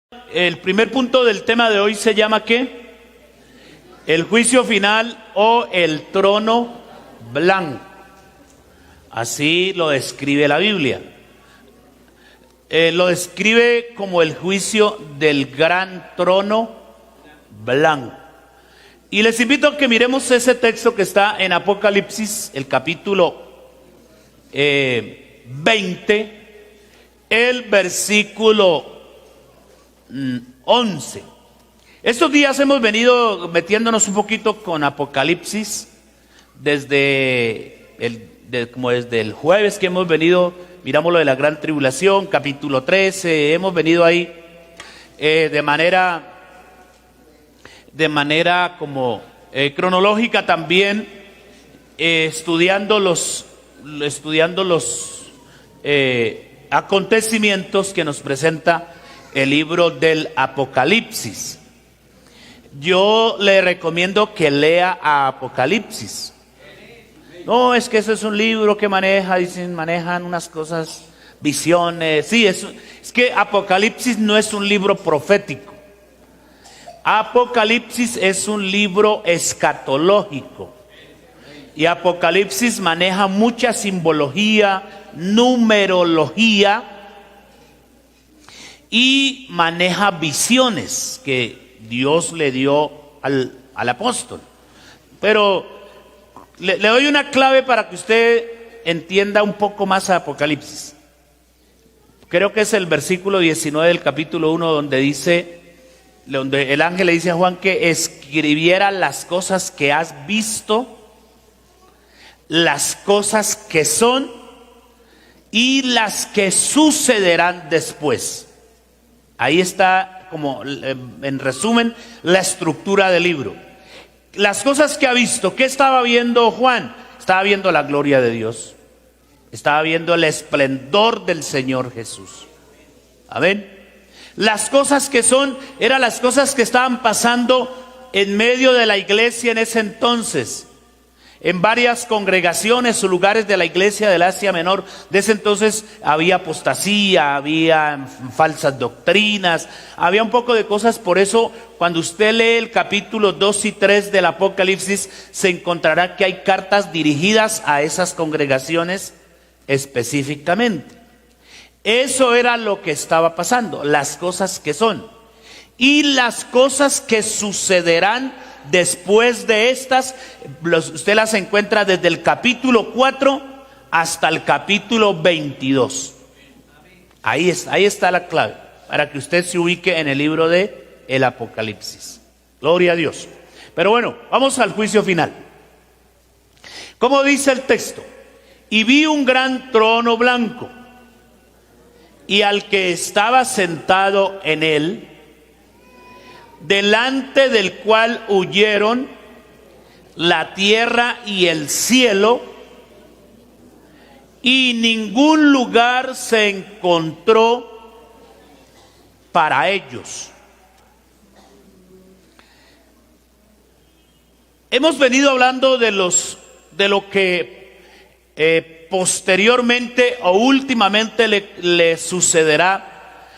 El primer punto del tema de hoy se llama ¿qué? El juicio final o el trono blanco. Así lo describe la Biblia. Lo describe como el juicio del gran trono blanco. Y les invito a que miremos ese texto que está en Apocalipsis, el capítulo 20, el versículo 11. Estos días hemos venido metiéndonos un poquito con Apocalipsis desde el jueves que hemos venido, miramos lo de la gran tribulación, capítulo 13, hemos venido ahí de manera como cronológica también, estudiando los acontecimientos que nos presenta el libro del Apocalipsis. Yo le recomiendo que lea a Apocalipsis. No, es que eso es un libro que manejan unas cosas, visiones. Sí, es que Apocalipsis no es un libro profético. Apocalipsis es un libro escatológico. Y Apocalipsis maneja mucha simbología, numerología y maneja visiones que Dios le dio al apóstol. Pero le doy una clave para que usted entienda un poco más a Apocalipsis. Creo que es el versículo 19 del capítulo 1 donde el ángel le dice a Juan que escribiera las cosas que has visto, las cosas que son y las que sucederán después. Ahí está, como en resumen, la estructura del libro. Las cosas que ha visto. ¿Qué estaba viendo Juan? Estaba viendo la gloria de Dios. Estaba viendo el esplendor del Señor Jesús. Amén. Las cosas que son, eran las cosas que estaban pasando en medio de la iglesia en ese entonces. En varias congregaciones o lugares de la iglesia del Asia Menor de ese entonces había apostasía, había falsas doctrinas, había un poco de cosas. Por eso cuando usted lee el capítulo 2 y 3 del Apocalipsis, se encontrará que hay cartas dirigidas a esas congregaciones específicamente. Eso era lo que estaba pasando, las cosas que son y las cosas que sucederán después de estas. Usted las encuentra desde el capítulo 4 hasta el capítulo 22. Ahí está la clave, para que usted se ubique en el libro de el Apocalipsis. Gloria a Dios. Pero bueno, vamos al juicio final. ¿Cómo dice el texto? Y vi un gran trono blanco, y al que estaba sentado en él, delante del cual huyeron la tierra y el cielo, y ningún lugar se encontró para ellos. Hemos venido hablando de lo que posteriormente o últimamente le sucederá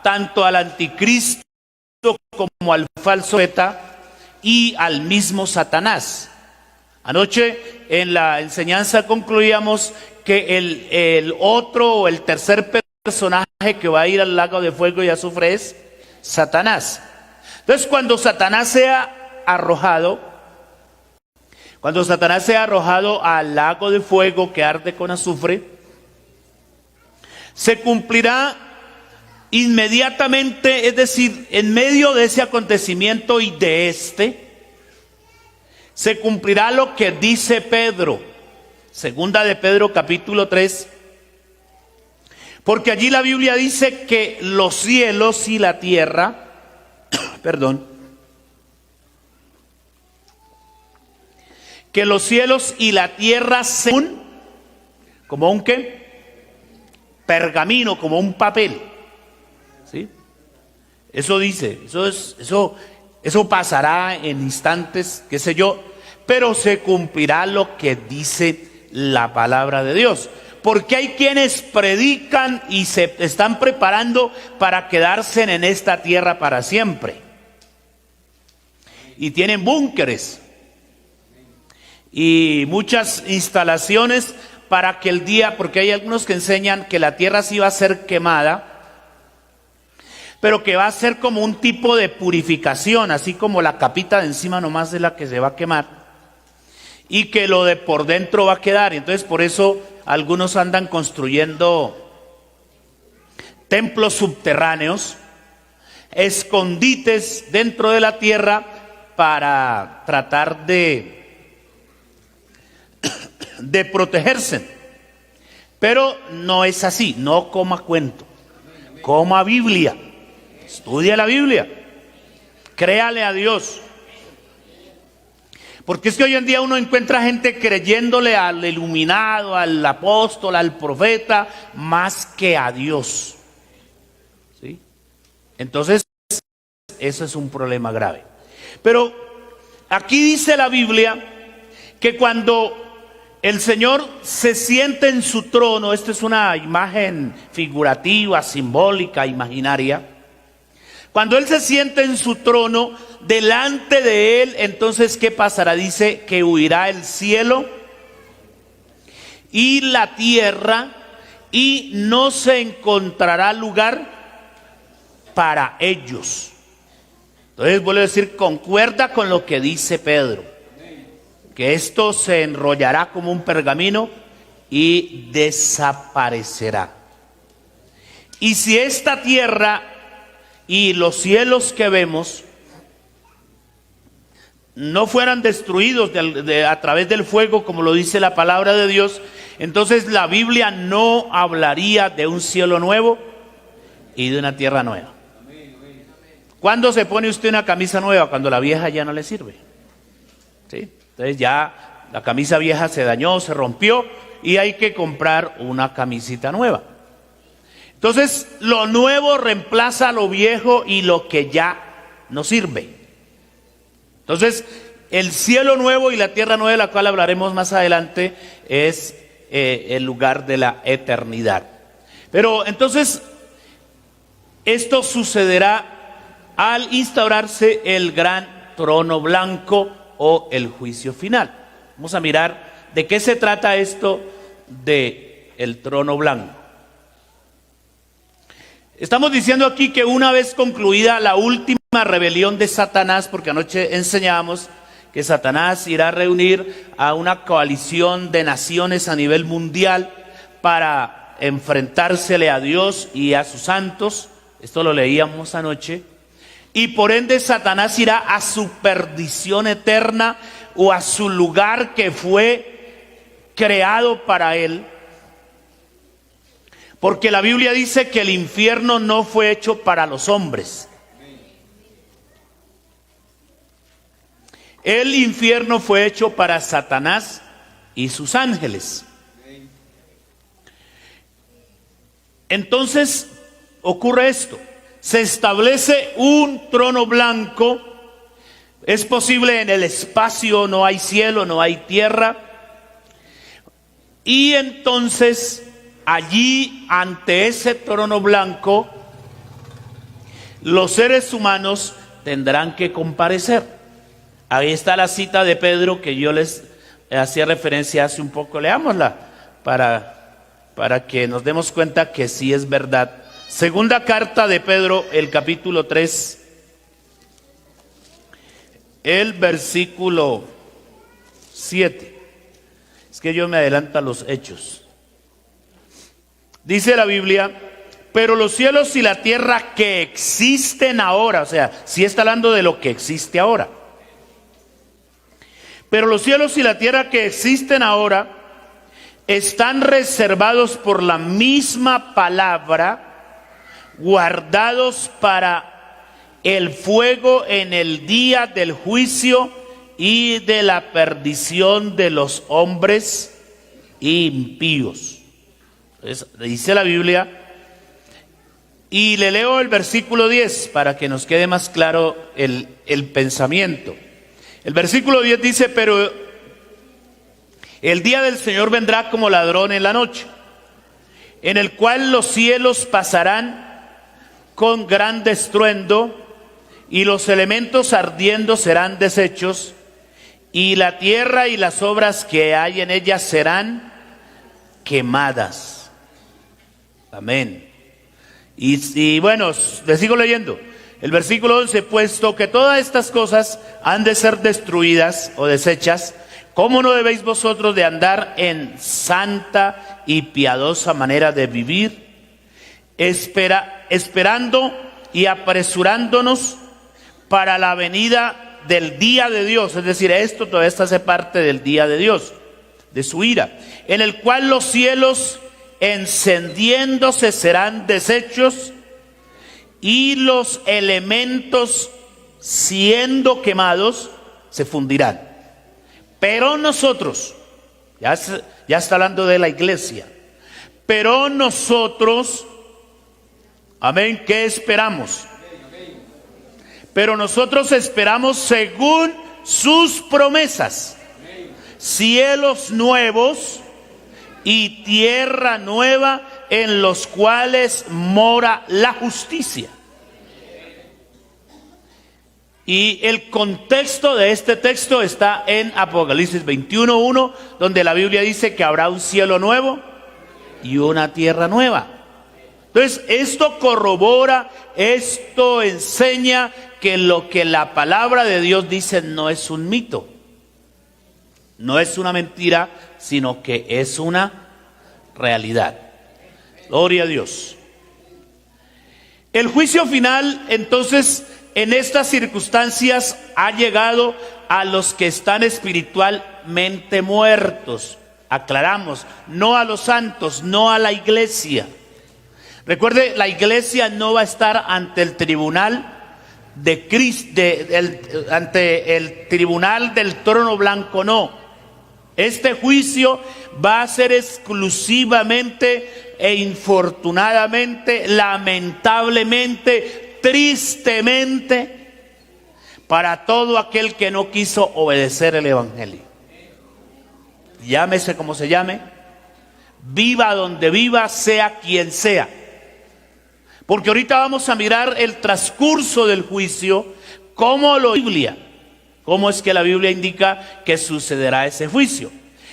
tanto al anticristo como al falso profeta y al mismo Satanás. Anoche en la enseñanza concluíamos que el otro o el tercer personaje que va a ir al lago de fuego y azufre es Satanás. Entonces cuando Satanás sea arrojado al lago de fuego que arde con azufre, se cumplirá inmediatamente, es decir, en medio de ese acontecimiento y se cumplirá lo que dice Pedro, segunda de Pedro capítulo 3, porque allí la Biblia dice que los cielos y la tierra, que los cielos y la tierra como un ¿qué? Pergamino, como un papel. ¿Sí? Eso dice, eso pasará en instantes, qué sé yo, pero se cumplirá lo que dice la palabra de Dios. porque hay quienes predican y se están preparando para quedarse en esta tierra para siempre. Y tienen búnkeres y muchas instalaciones para que el día, porque hay algunos que enseñan que la tierra sí va a ser quemada, pero que va a ser como un tipo de purificación, así como la capita de encima nomás es la que se va a quemar, y que lo de por dentro va a quedar. Entonces por eso algunos andan construyendo templos subterráneos, escondites dentro de la tierra para tratar de protegerse. Pero no es así, no coma cuento, coma Biblia, estudia la Biblia, créale a Dios. Porque es que hoy en día uno encuentra gente creyéndole al iluminado, al apóstol, al profeta, más que a Dios, ¿sí? Entonces, eso es un problema grave. Pero aquí dice la Biblia que cuando el Señor se siente en su trono, esta es una imagen figurativa, simbólica, imaginaria. Cuando Él se siente en su trono, delante de Él, entonces ¿qué pasará? Dice que huirá el cielo y la tierra y no se encontrará lugar para ellos. Entonces vuelvo a decir, concuerda con lo que dice Pedro, que esto se enrollará como un pergamino y desaparecerá. Y si esta tierra y los cielos que vemos no fueran destruidos a través del fuego, como lo dice la palabra de Dios, entonces la Biblia no hablaría de un cielo nuevo y de una tierra nueva. ¿Cuándo se pone usted una camisa nueva? Cuando la vieja ya no le sirve, ¿sí? Entonces ya la camisa vieja se dañó, se rompió y hay que comprar una camisita nueva. Entonces lo nuevo reemplaza a lo viejo y lo que ya no sirve. Entonces el cielo nuevo y la tierra nueva, de la cual hablaremos más adelante, es el lugar de la eternidad. Pero entonces esto sucederá al instaurarse el gran trono blanco o el juicio final. Vamos a mirar de qué se trata esto de el trono blanco. Estamos diciendo aquí que una vez concluida la última rebelión de Satanás, porque anoche enseñamos que Satanás irá a reunir a una coalición de naciones a nivel mundial para enfrentársele a Dios y a sus santos. Esto lo leíamos anoche. Y por ende Satanás irá a su perdición eterna o a su lugar que fue creado para él. Porque la Biblia dice que el infierno no fue hecho para los hombres. El infierno fue hecho para Satanás y sus ángeles. Entonces ocurre esto. Se establece un trono blanco. Es posible en el espacio, no hay cielo, no hay tierra. Y entonces allí, ante ese trono blanco, los seres humanos tendrán que comparecer. Ahí está la cita de Pedro que yo les hacía referencia hace un poco. Leámosla para que nos demos cuenta que sí es verdad. Segunda carta de Pedro, el capítulo 3, el versículo 7. Es que yo me adelanto a los hechos. Dice la Biblia, pero los cielos y la tierra que existen ahora, o sea, sí está hablando de lo que existe ahora. Pero los cielos y la tierra que existen ahora están reservados por la misma palabra, guardados para el fuego en el día del juicio y de la perdición de los hombres impíos. Entonces, dice la Biblia, y le leo el versículo 10 para que nos quede más claro el pensamiento. El versículo 10 dice, pero el día del Señor vendrá como ladrón en la noche. en el cual los cielos pasarán con gran estruendo, y los elementos ardiendo serán deshechos, y la tierra y las obras que hay en ella serán quemadas. Amén. Y bueno, les sigo leyendo. El versículo 11, puesto que todas estas cosas han de ser destruidas o deshechas, ¿cómo no debéis vosotros de andar en santa y piadosa manera de vivir, esperando y apresurándonos para la venida del día de Dios? Es decir, esto todavía hace parte del día de Dios, de su ira, en el cual los cielos encendiéndose serán deshechos, y los elementos siendo quemados se fundirán. Pero nosotros, ya está hablando de la iglesia, pero nosotros, amén, ¿qué esperamos? Pero nosotros esperamos según sus promesas, cielos nuevos y tierra nueva en los cuales mora la justicia. Y el contexto de este texto está en Apocalipsis 21:1, donde la Biblia dice que habrá un cielo nuevo y una tierra nueva. Entonces, esto corrobora, esto enseña que lo que la palabra de Dios dice no es un mito, no es una mentira, sino que es una realidad. Gloria a Dios. El juicio final, entonces, en estas circunstancias ha llegado a los que están espiritualmente muertos. Aclaramos, no a los santos, no a la iglesia. Recuerde, la iglesia no va a estar ante el tribunal de Cristo, ante el tribunal del trono blanco, no. Este juicio va a ser exclusivamente e infortunadamente, lamentablemente, tristemente, para todo aquel que no quiso obedecer el evangelio. Llámese como se llame, viva donde viva, sea quien sea. Porque ahorita vamos a mirar el transcurso del juicio, cómo la Biblia, cómo es que la Biblia indica que sucederá ese juicio.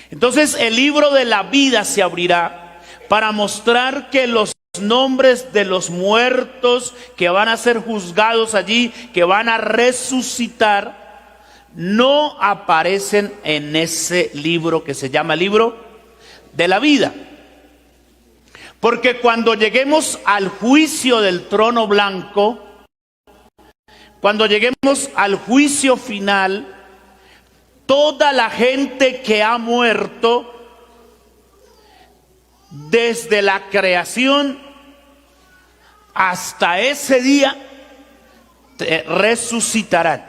Entonces el libro de la vida se abrirá para mostrar que los nombres de los muertos que van a ser juzgados allí, que van a resucitar, no aparecen en ese libro que se llama libro de la vida. Porque cuando lleguemos al juicio del trono blanco, cuando lleguemos al juicio final, toda la gente que ha muerto desde la creación hasta ese día resucitarán.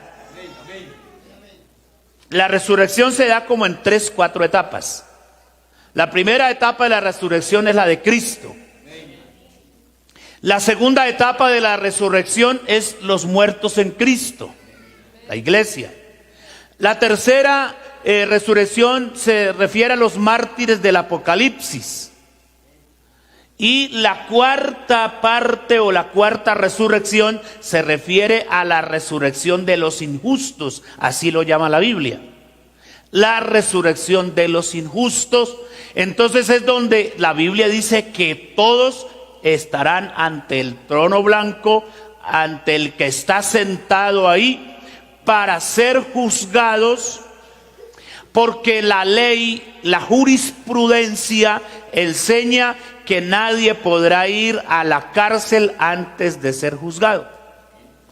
La resurrección se da como en 3-4 etapas. La primera etapa de la resurrección es la de Cristo. La segunda etapa de la resurrección es los muertos en Cristo, la iglesia. La tercera resurrección se refiere a los mártires del Apocalipsis. Y la cuarta parte o la cuarta resurrección se refiere a la resurrección de los injustos, así lo llama la Biblia. La resurrección de los injustos. Entonces es donde la Biblia dice que todos estarán ante el trono blanco, ante el que está sentado ahí, para ser juzgados, porque la ley, la jurisprudencia enseña que nadie podrá ir a la cárcel antes de ser juzgado,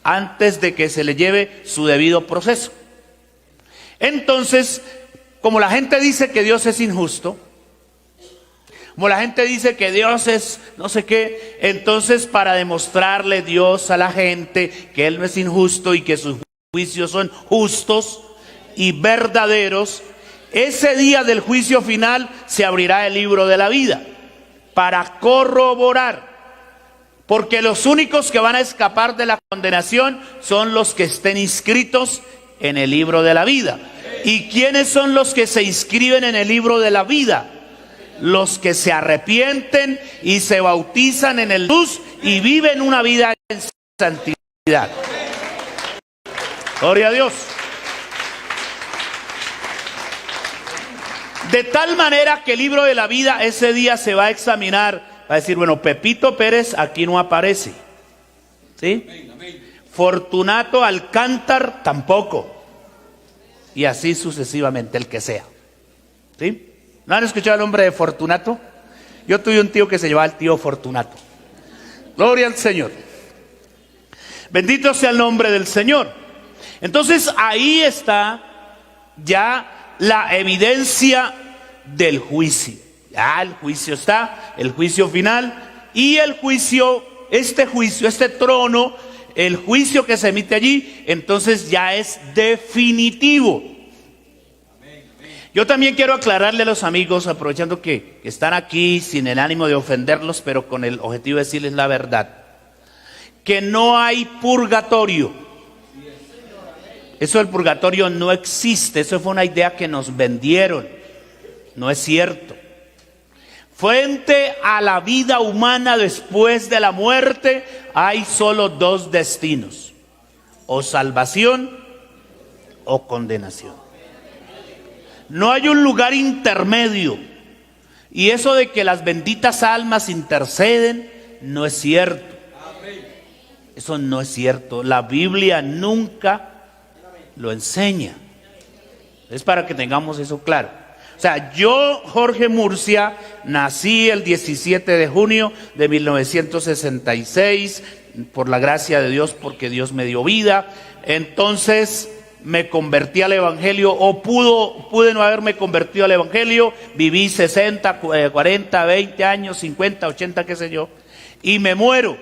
antes de que se le lleve su debido proceso. Entonces, como la gente dice que Dios es injusto, como la gente dice que Dios es no sé qué, entonces para demostrarle Dios a la gente que Él no es injusto y que sus juicios son justos y verdaderos, ese día del juicio final se abrirá el libro de la vida para corroborar, porque los únicos que van a escapar de la condenación son los que estén inscritos en el libro de la vida. ¿Y quiénes son los que se inscriben en el libro de la vida? los que se arrepienten y se bautizan en el luz y viven una vida en santidad. Gloria a Dios. De tal manera que el libro de la vida ese día se va a examinar, va a decir, bueno, Pepito Pérez aquí no aparece, ¿sí? Fortunato Alcántar tampoco, y así sucesivamente, el que sea, ¿sí? ¿No han escuchado el nombre de Fortunato? Yo tuve un tío que se llamaba el tío Fortunato. Gloria al Señor. Bendito sea el nombre del Señor. Entonces ahí está ya la evidencia del juicio. Ya el juicio está, el juicio final y el juicio, este trono, el juicio que se emite allí, entonces ya es definitivo. Yo también quiero aclararle a los amigos, aprovechando que están aquí sin el ánimo de ofenderlos, pero con el objetivo de decirles la verdad, que no hay purgatorio. Eso del purgatorio no existe, eso fue una idea que nos vendieron, no es cierto. Frente a la vida humana después de la muerte, hay solo dos destinos: o salvación o condenación. No hay un lugar intermedio. Y eso de que las benditas almas interceden, no es cierto. Eso no es cierto. La Biblia nunca lo enseña. Es para que tengamos eso claro. O sea, yo, Jorge Murcia, nací el 17 de junio de 1966, por la gracia de Dios, porque Dios me dio vida. Entonces me convertí al Evangelio, o pude no haberme convertido al Evangelio. Viví 60, 40, 20 años, 50, 80, qué sé yo, y me muero.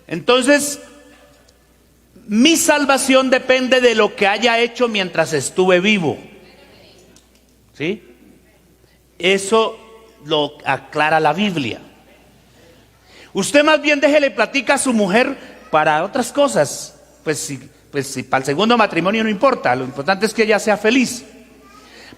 Entonces, mi salvación depende de lo que haya hecho mientras estuve vivo. ¿Sí? Eso lo aclara la Biblia. Usted más bien déjele platica a su mujer para otras cosas. Pues si para el segundo matrimonio no importa, lo importante es que ella sea feliz.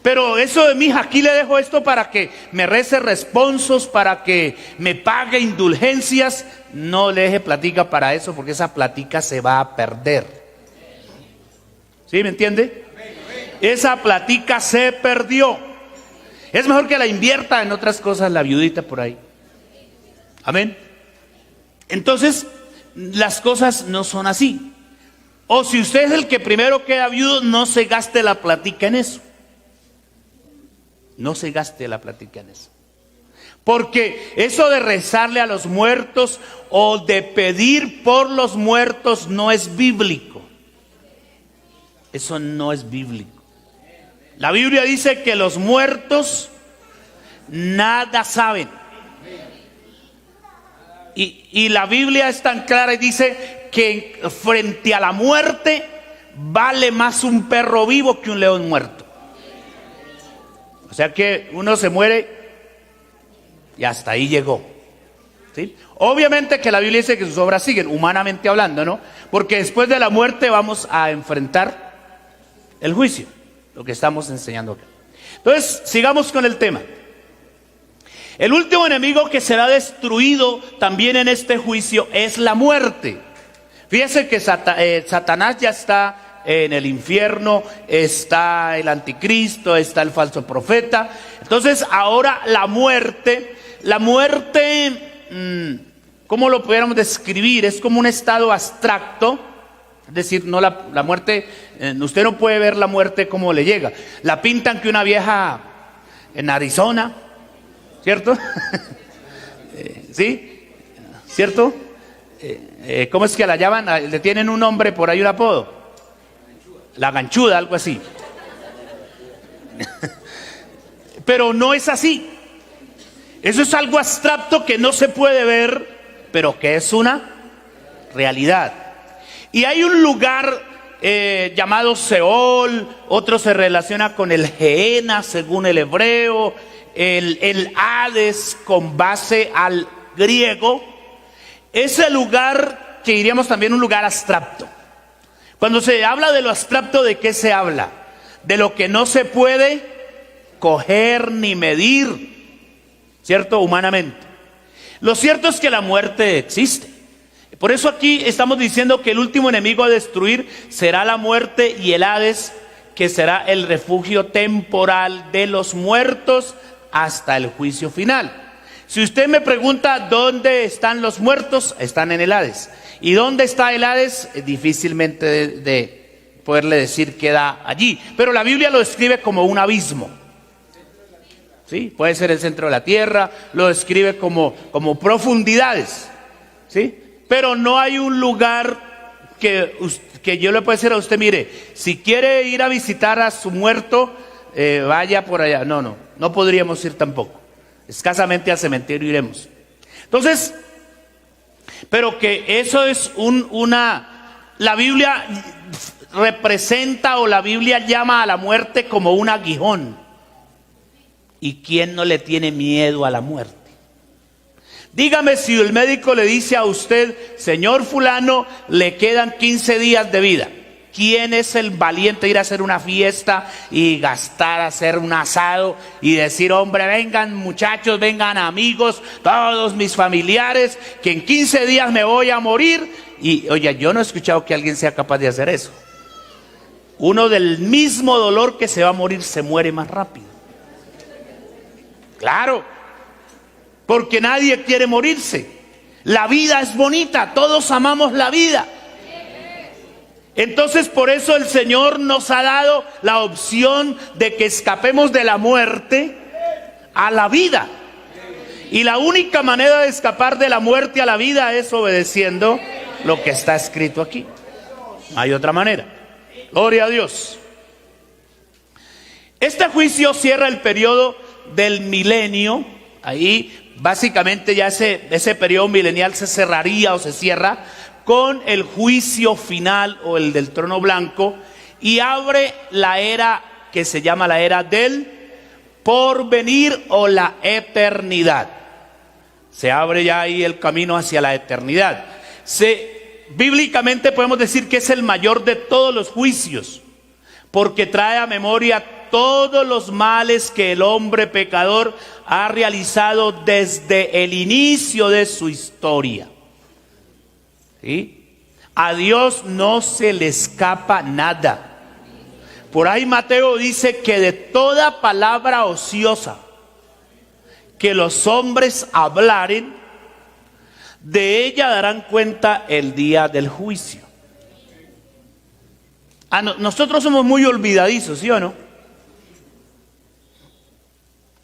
Pero eso de mi hija, aquí le dejo esto para que me rece responsos, para que me pague indulgencias. No le deje platica para eso, porque esa platica se va a perder. ¿Sí me entiende? Esa platica se perdió. Es mejor que la invierta en otras cosas la viudita por ahí. Amén. Entonces, las cosas no son así. O si usted es el que primero queda viudo, no se gaste la platica en eso. No se gaste la platica en eso. Porque eso de rezarle a los muertos o de pedir por los muertos no es bíblico. Eso no es bíblico. La Biblia dice que los muertos nada saben. Y la Biblia es tan clara y dice que frente a la muerte vale más un perro vivo que un león muerto. O sea que uno se muere y hasta ahí llegó. ¿Sí? Obviamente que la Biblia dice que sus obras siguen, humanamente hablando, ¿no? Porque después de la muerte vamos a enfrentar el juicio, lo que estamos enseñando acá. Entonces, sigamos con el tema. El último enemigo que será destruido también en este juicio es la muerte. Fíjese que Satanás ya está en el infierno, está el anticristo, está el falso profeta. Entonces ahora la muerte, ¿cómo lo pudiéramos describir? Es como un estado abstracto. Es decir, no la muerte, usted no puede ver la muerte como le llega. La pintan que una vieja en Arizona, ¿cierto? ¿Sí? ¿Cierto? ¿Cómo es que la llaman? Le tienen un nombre por ahí, un apodo. La ganchuda, algo así. Pero no es así. Eso es algo abstracto que no se puede ver, pero que es una realidad. Y hay un lugar llamado Seol, otro se relaciona con el Gehenna según el hebreo, el Hades con base al griego. Ese lugar que diríamos también un lugar abstracto. Cuando se habla de lo abstracto, ¿de qué se habla? De lo que no se puede coger ni medir. ¿cierto? Humanamente. Lo cierto es que la muerte existe. Por eso aquí estamos diciendo que el último enemigo a destruir será la muerte y el Hades, que será el refugio temporal de los muertos hasta el juicio final. Si usted me pregunta dónde están los muertos, están en el Hades. ¿Y dónde está el Hades? Difícilmente de poderle decir queda allí. Pero la Biblia lo describe como un abismo. ¿Sí? Puede ser el centro de la tierra, lo describe como profundidades. ¿Sí? Pero no hay un lugar que yo le pueda decir a usted, mire, si quiere ir a visitar a su muerto, vaya por allá. No podríamos ir tampoco. Escasamente al cementerio iremos. Entonces, pero que eso es la Biblia representa, o la Biblia llama a la muerte como un aguijón. ¿Y quién no le tiene miedo a la muerte? Dígame, si el médico le dice a usted, señor fulano, le quedan 15 días de vida, ¿quién es el valiente de ir a hacer una fiesta y gastar, hacer un asado y decir, hombre, vengan muchachos, vengan amigos, todos mis familiares, que en 15 días me voy a morir? Y oye, yo no he escuchado que alguien sea capaz de hacer eso. Uno del mismo dolor que se va a morir se muere más rápido. Claro, porque nadie quiere morirse. La vida es bonita, todos amamos la vida. Entonces, por eso el Señor nos ha dado la opción de que escapemos de la muerte a la vida. Y la única manera de escapar de la muerte a la vida es obedeciendo lo que está escrito aquí. No hay otra manera. Gloria a Dios. Este juicio cierra el periodo del milenio. Ahí básicamente ya ese periodo milenial se cerraría o se cierra con el juicio final, o el del trono blanco, y abre la era que se llama la era del porvenir o la eternidad. Se abre ya ahí el camino hacia la eternidad. Bíblicamente podemos decir que es el mayor de todos los juicios, porque trae a memoria todos los males que el hombre pecador ha realizado desde el inicio de su historia. ¿Sí? A Dios no se le escapa nada. Por ahí Mateo dice que de toda palabra ociosa que los hombres hablaren, de ella darán cuenta el día del juicio. Nosotros somos muy olvidadizos, ¿sí o no?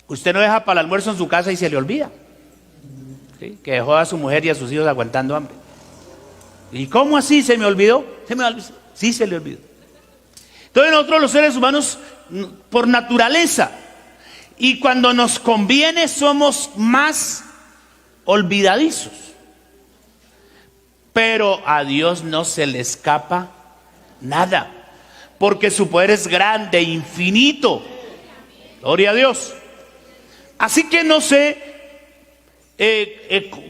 Usted no deja para el almuerzo en su casa y se le olvida, ¿sí? Que dejó a su mujer y a sus hijos aguantando hambre. ¿Y cómo así? ¿Se me olvidó? Sí, se le olvidó. Entonces nosotros los seres humanos, por naturaleza, y cuando nos conviene, somos más olvidadizos. Pero a Dios no se le escapa nada, porque su poder es grande, infinito. Gloria a Dios. Así que no sé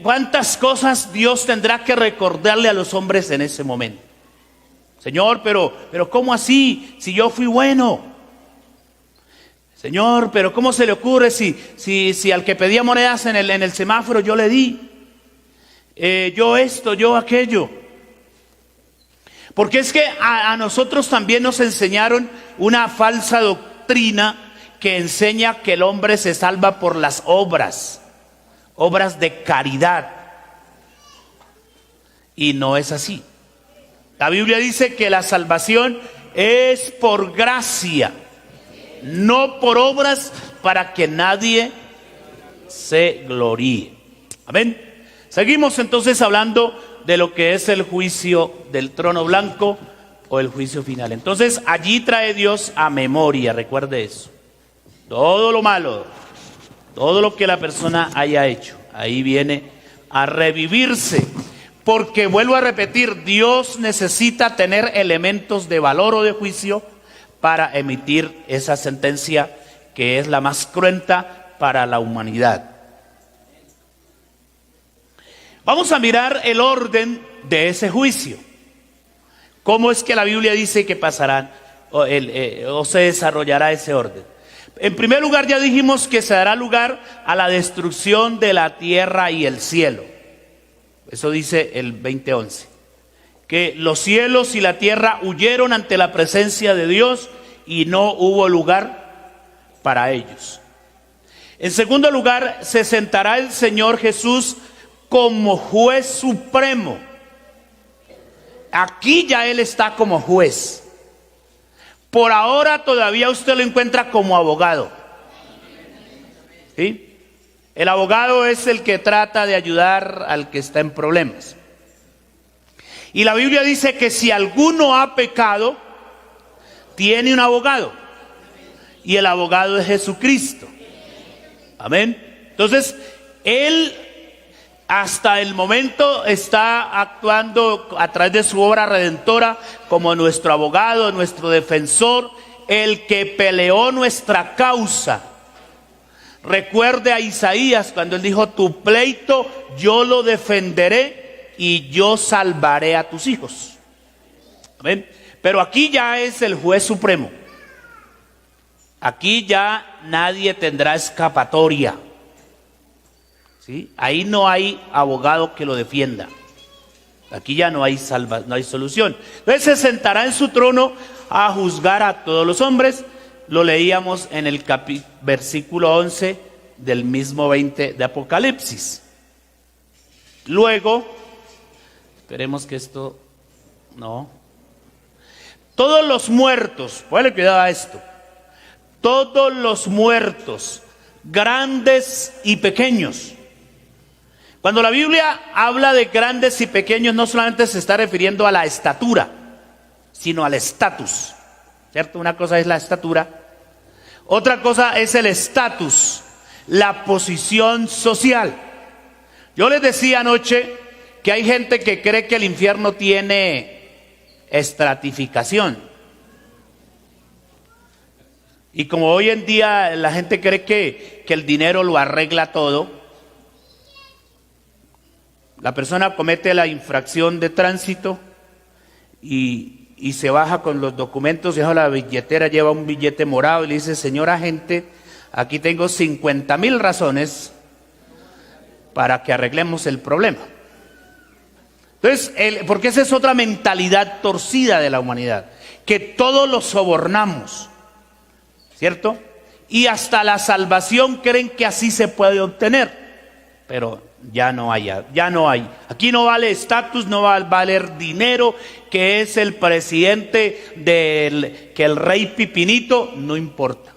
cuántas cosas Dios tendrá que recordarle a los hombres en ese momento. Señor, pero ¿cómo así? Si yo fui bueno. Señor, pero ¿cómo se le ocurre si al que pedía monedas en el semáforo yo le di? Yo esto, yo aquello. Porque es que a nosotros también nos enseñaron una falsa doctrina que enseña que el hombre se salva por las obras de caridad. Y no es así. La Biblia dice que la salvación es por gracia, no por obras, para que nadie se gloríe. Amén. Seguimos entonces hablando de lo que es el juicio del trono blanco o el juicio final. Entonces allí trae Dios a memoria, recuerde eso, todo lo malo, todo lo que la persona haya hecho, ahí viene a revivirse. Porque vuelvo a repetir, Dios necesita tener elementos de valor o de juicio para emitir esa sentencia que es la más cruenta para la humanidad. Vamos a mirar el orden de ese juicio. ¿Cómo es que la Biblia dice que pasarán o se desarrollará ese orden? En primer lugar, ya dijimos que se dará lugar a la destrucción de la tierra y el cielo. Eso dice el 20:11. Que los cielos y la tierra huyeron ante la presencia de Dios y no hubo lugar para ellos. En segundo lugar, se sentará el Señor Jesús como juez supremo. Aquí ya Él está como juez. Por ahora todavía usted lo encuentra como abogado. ¿Sí? El abogado es el que trata de ayudar al que está en problemas. Y la Biblia dice que si alguno ha pecado, tiene un abogado. Y el abogado es Jesucristo. Amén. Entonces, Él hasta el momento está actuando a través de su obra redentora como nuestro abogado, nuestro defensor, el que peleó nuestra causa. Recuerde a Isaías cuando él dijo: tu pleito yo lo defenderé y yo salvaré a tus hijos. Amén. Pero aquí ya es el juez supremo. Aquí ya nadie tendrá escapatoria. ¿Sí? Ahí no hay abogado que lo defienda. Aquí ya no hay solución. Entonces se sentará en su trono a juzgar a todos los hombres. Lo leíamos en el versículo 11 del mismo 20 de Apocalipsis. Luego, esperemos que esto no. Todos los muertos, ponle cuidado a esto. Todos los muertos, grandes y pequeños. Cuando la Biblia habla de grandes y pequeños, no solamente se está refiriendo a la estatura, sino al estatus, ¿cierto? Una cosa es la estatura, otra cosa es el estatus, la posición social. Yo les decía anoche que hay gente que cree que el infierno tiene estratificación. Y como hoy en día la gente cree que el dinero lo arregla todo, la persona comete la infracción de tránsito y se baja con los documentos, deja la billetera, lleva un billete morado y le dice: señor agente, aquí tengo 50,000 razones para que arreglemos el problema. Entonces, porque esa es otra mentalidad torcida de la humanidad, que todos lo sobornamos, ¿cierto? Y hasta la salvación creen que así se puede obtener, pero ya no hay. Aquí no vale estatus, no va a valer dinero, que es el presidente que el rey Pipinito, no importa.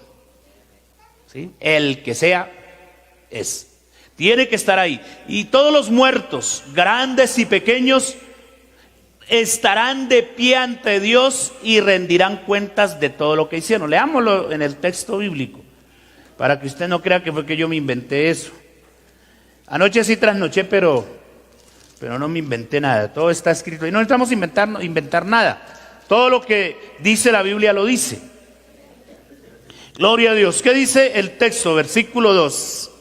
¿Sí? El que sea tiene que estar ahí. Y todos los muertos, grandes y pequeños, estarán de pie ante Dios y rendirán cuentas de todo lo que hicieron. Leámoslo en el texto bíblico, para que usted no crea que fue que yo me inventé eso. Anoche sí trasnoché, pero no me inventé nada. Todo está escrito y no necesitamos inventar nada. Todo lo que dice la Biblia lo dice. Gloria a Dios. ¿Qué dice el texto? Versículo 2.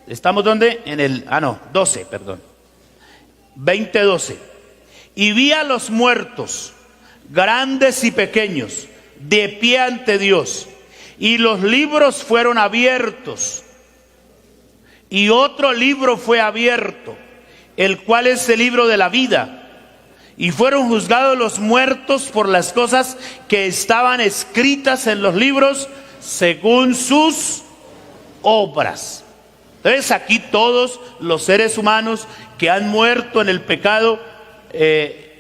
¿Estamos dónde? 12, perdón. 20:12. Y vi a los muertos, grandes y pequeños, de pie ante Dios, y los libros fueron abiertos. Y otro libro fue abierto, el cual es el libro de la vida. Y fueron juzgados los muertos por las cosas que estaban escritas en los libros según sus obras. Entonces aquí todos los seres humanos que han muerto en el pecado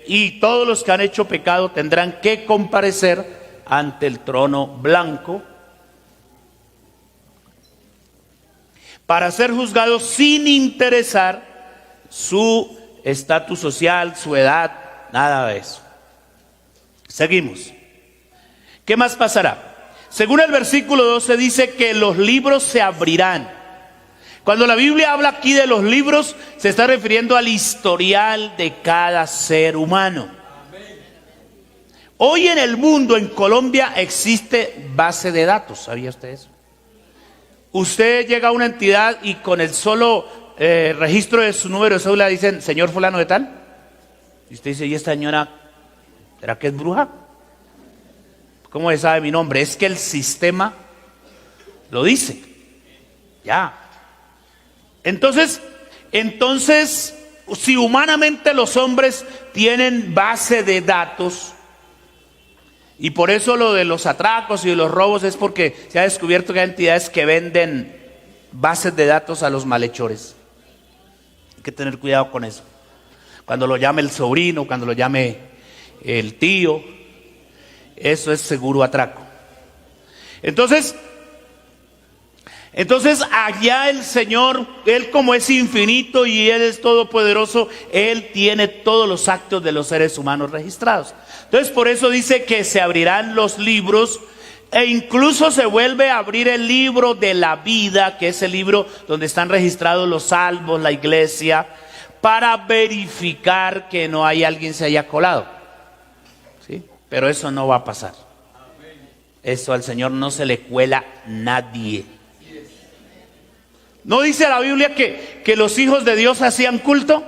y todos los que han hecho pecado tendrán que comparecer ante el trono blanco para ser juzgados sin interesar su estatus social, su edad, nada de eso. Seguimos. ¿Qué más pasará? Según el versículo 12 dice que los libros se abrirán. Cuando la Biblia habla aquí de los libros, se está refiriendo al historial de cada ser humano. Hoy en el mundo, en Colombia, existe base de datos. ¿Sabía usted eso? Usted llega a una entidad y con el solo registro de su número de cédula dicen: señor fulano de tal. Y usted dice: ¿y esta señora, será que es bruja? ¿Cómo sabe mi nombre? Es que el sistema Lo dice. Ya. Entonces, si humanamente los hombres tienen base de datos, y por eso lo de los atracos y de los robos es porque se ha descubierto que hay entidades que venden bases de datos a los malhechores. Hay que tener cuidado con eso. Cuando lo llame el sobrino, cuando lo llame el tío, eso es seguro atraco. Entonces allá el Señor, Él como es infinito y Él es todopoderoso, Él tiene todos los actos de los seres humanos registrados. Entonces por eso dice que se abrirán los libros e incluso se vuelve a abrir el libro de la vida, que es el libro donde están registrados los salmos, la iglesia, para verificar que no hay alguien se haya colado. ¿Sí? Pero eso no va a pasar. Eso al Señor no se le cuela nadie. ¿No dice la Biblia que los hijos de Dios hacían culto?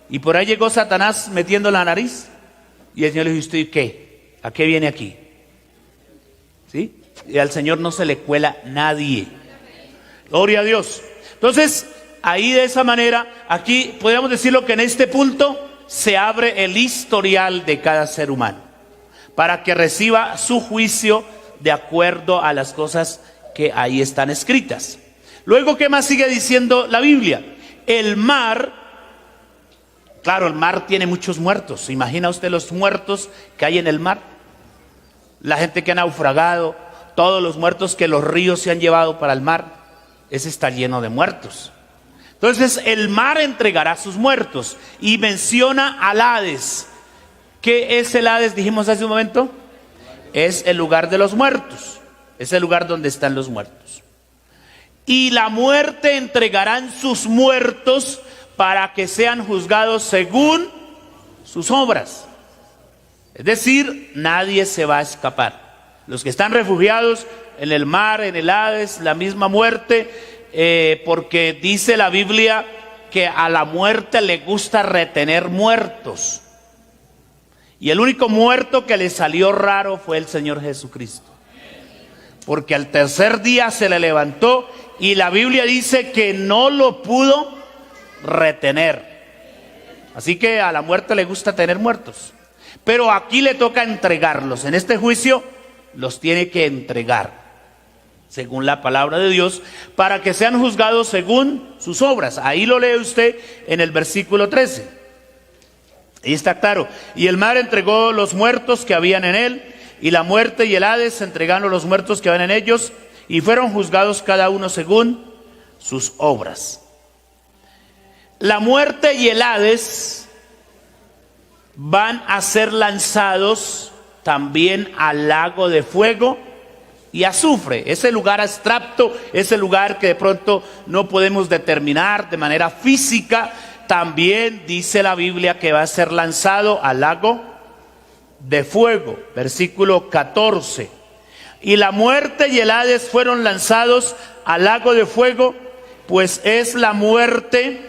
Y por ahí llegó Satanás metiendo la nariz. Y el Señor le dijo, ¿usted qué? ¿A qué viene aquí? ¿Sí? Y al Señor no se le cuela nadie. Gloria a Dios. Entonces, ahí de esa manera, aquí podríamos decirlo que en este punto se abre el historial de cada ser humano, para que reciba su juicio de acuerdo a las cosas que ahí están escritas. Luego, ¿qué más sigue diciendo la Biblia? El mar, claro, el mar tiene muchos muertos. ¿Se imagina usted los muertos que hay en el mar? La gente que ha naufragado, todos los muertos que los ríos se han llevado para el mar, ese está lleno de muertos. Entonces el mar entregará sus muertos y menciona al Hades. ¿Qué es el Hades? Dijimos hace un momento. Es el lugar de los muertos. Es el lugar donde están los muertos. Y la muerte entregarán sus muertos para que sean juzgados según sus obras. Es decir, nadie se va a escapar. Los que están refugiados en el mar, en el Hades, la misma muerte, porque dice la Biblia que a la muerte le gusta retener muertos. Y el único muerto que le salió raro fue el Señor Jesucristo. Porque al tercer día se le levantó y la Biblia dice que no lo pudo retener. Así que a la muerte le gusta tener muertos. Pero aquí le toca entregarlos. En este juicio los tiene que entregar, según la palabra de Dios, para que sean juzgados según sus obras. Ahí lo lee usted en el versículo 13. Ahí está claro. Y el mar entregó los muertos que habían en él, y la muerte y el Hades entregaron los muertos que habían en ellos, y fueron juzgados cada uno según sus obras. La muerte y el Hades van a ser lanzados también al lago de fuego y azufre. Ese lugar abstracto, ese lugar que de pronto no podemos determinar de manera física, también dice la Biblia que va a ser lanzado al lago de fuego. Versículo 14. Y la muerte y el Hades fueron lanzados al lago de fuego, pues es la muerte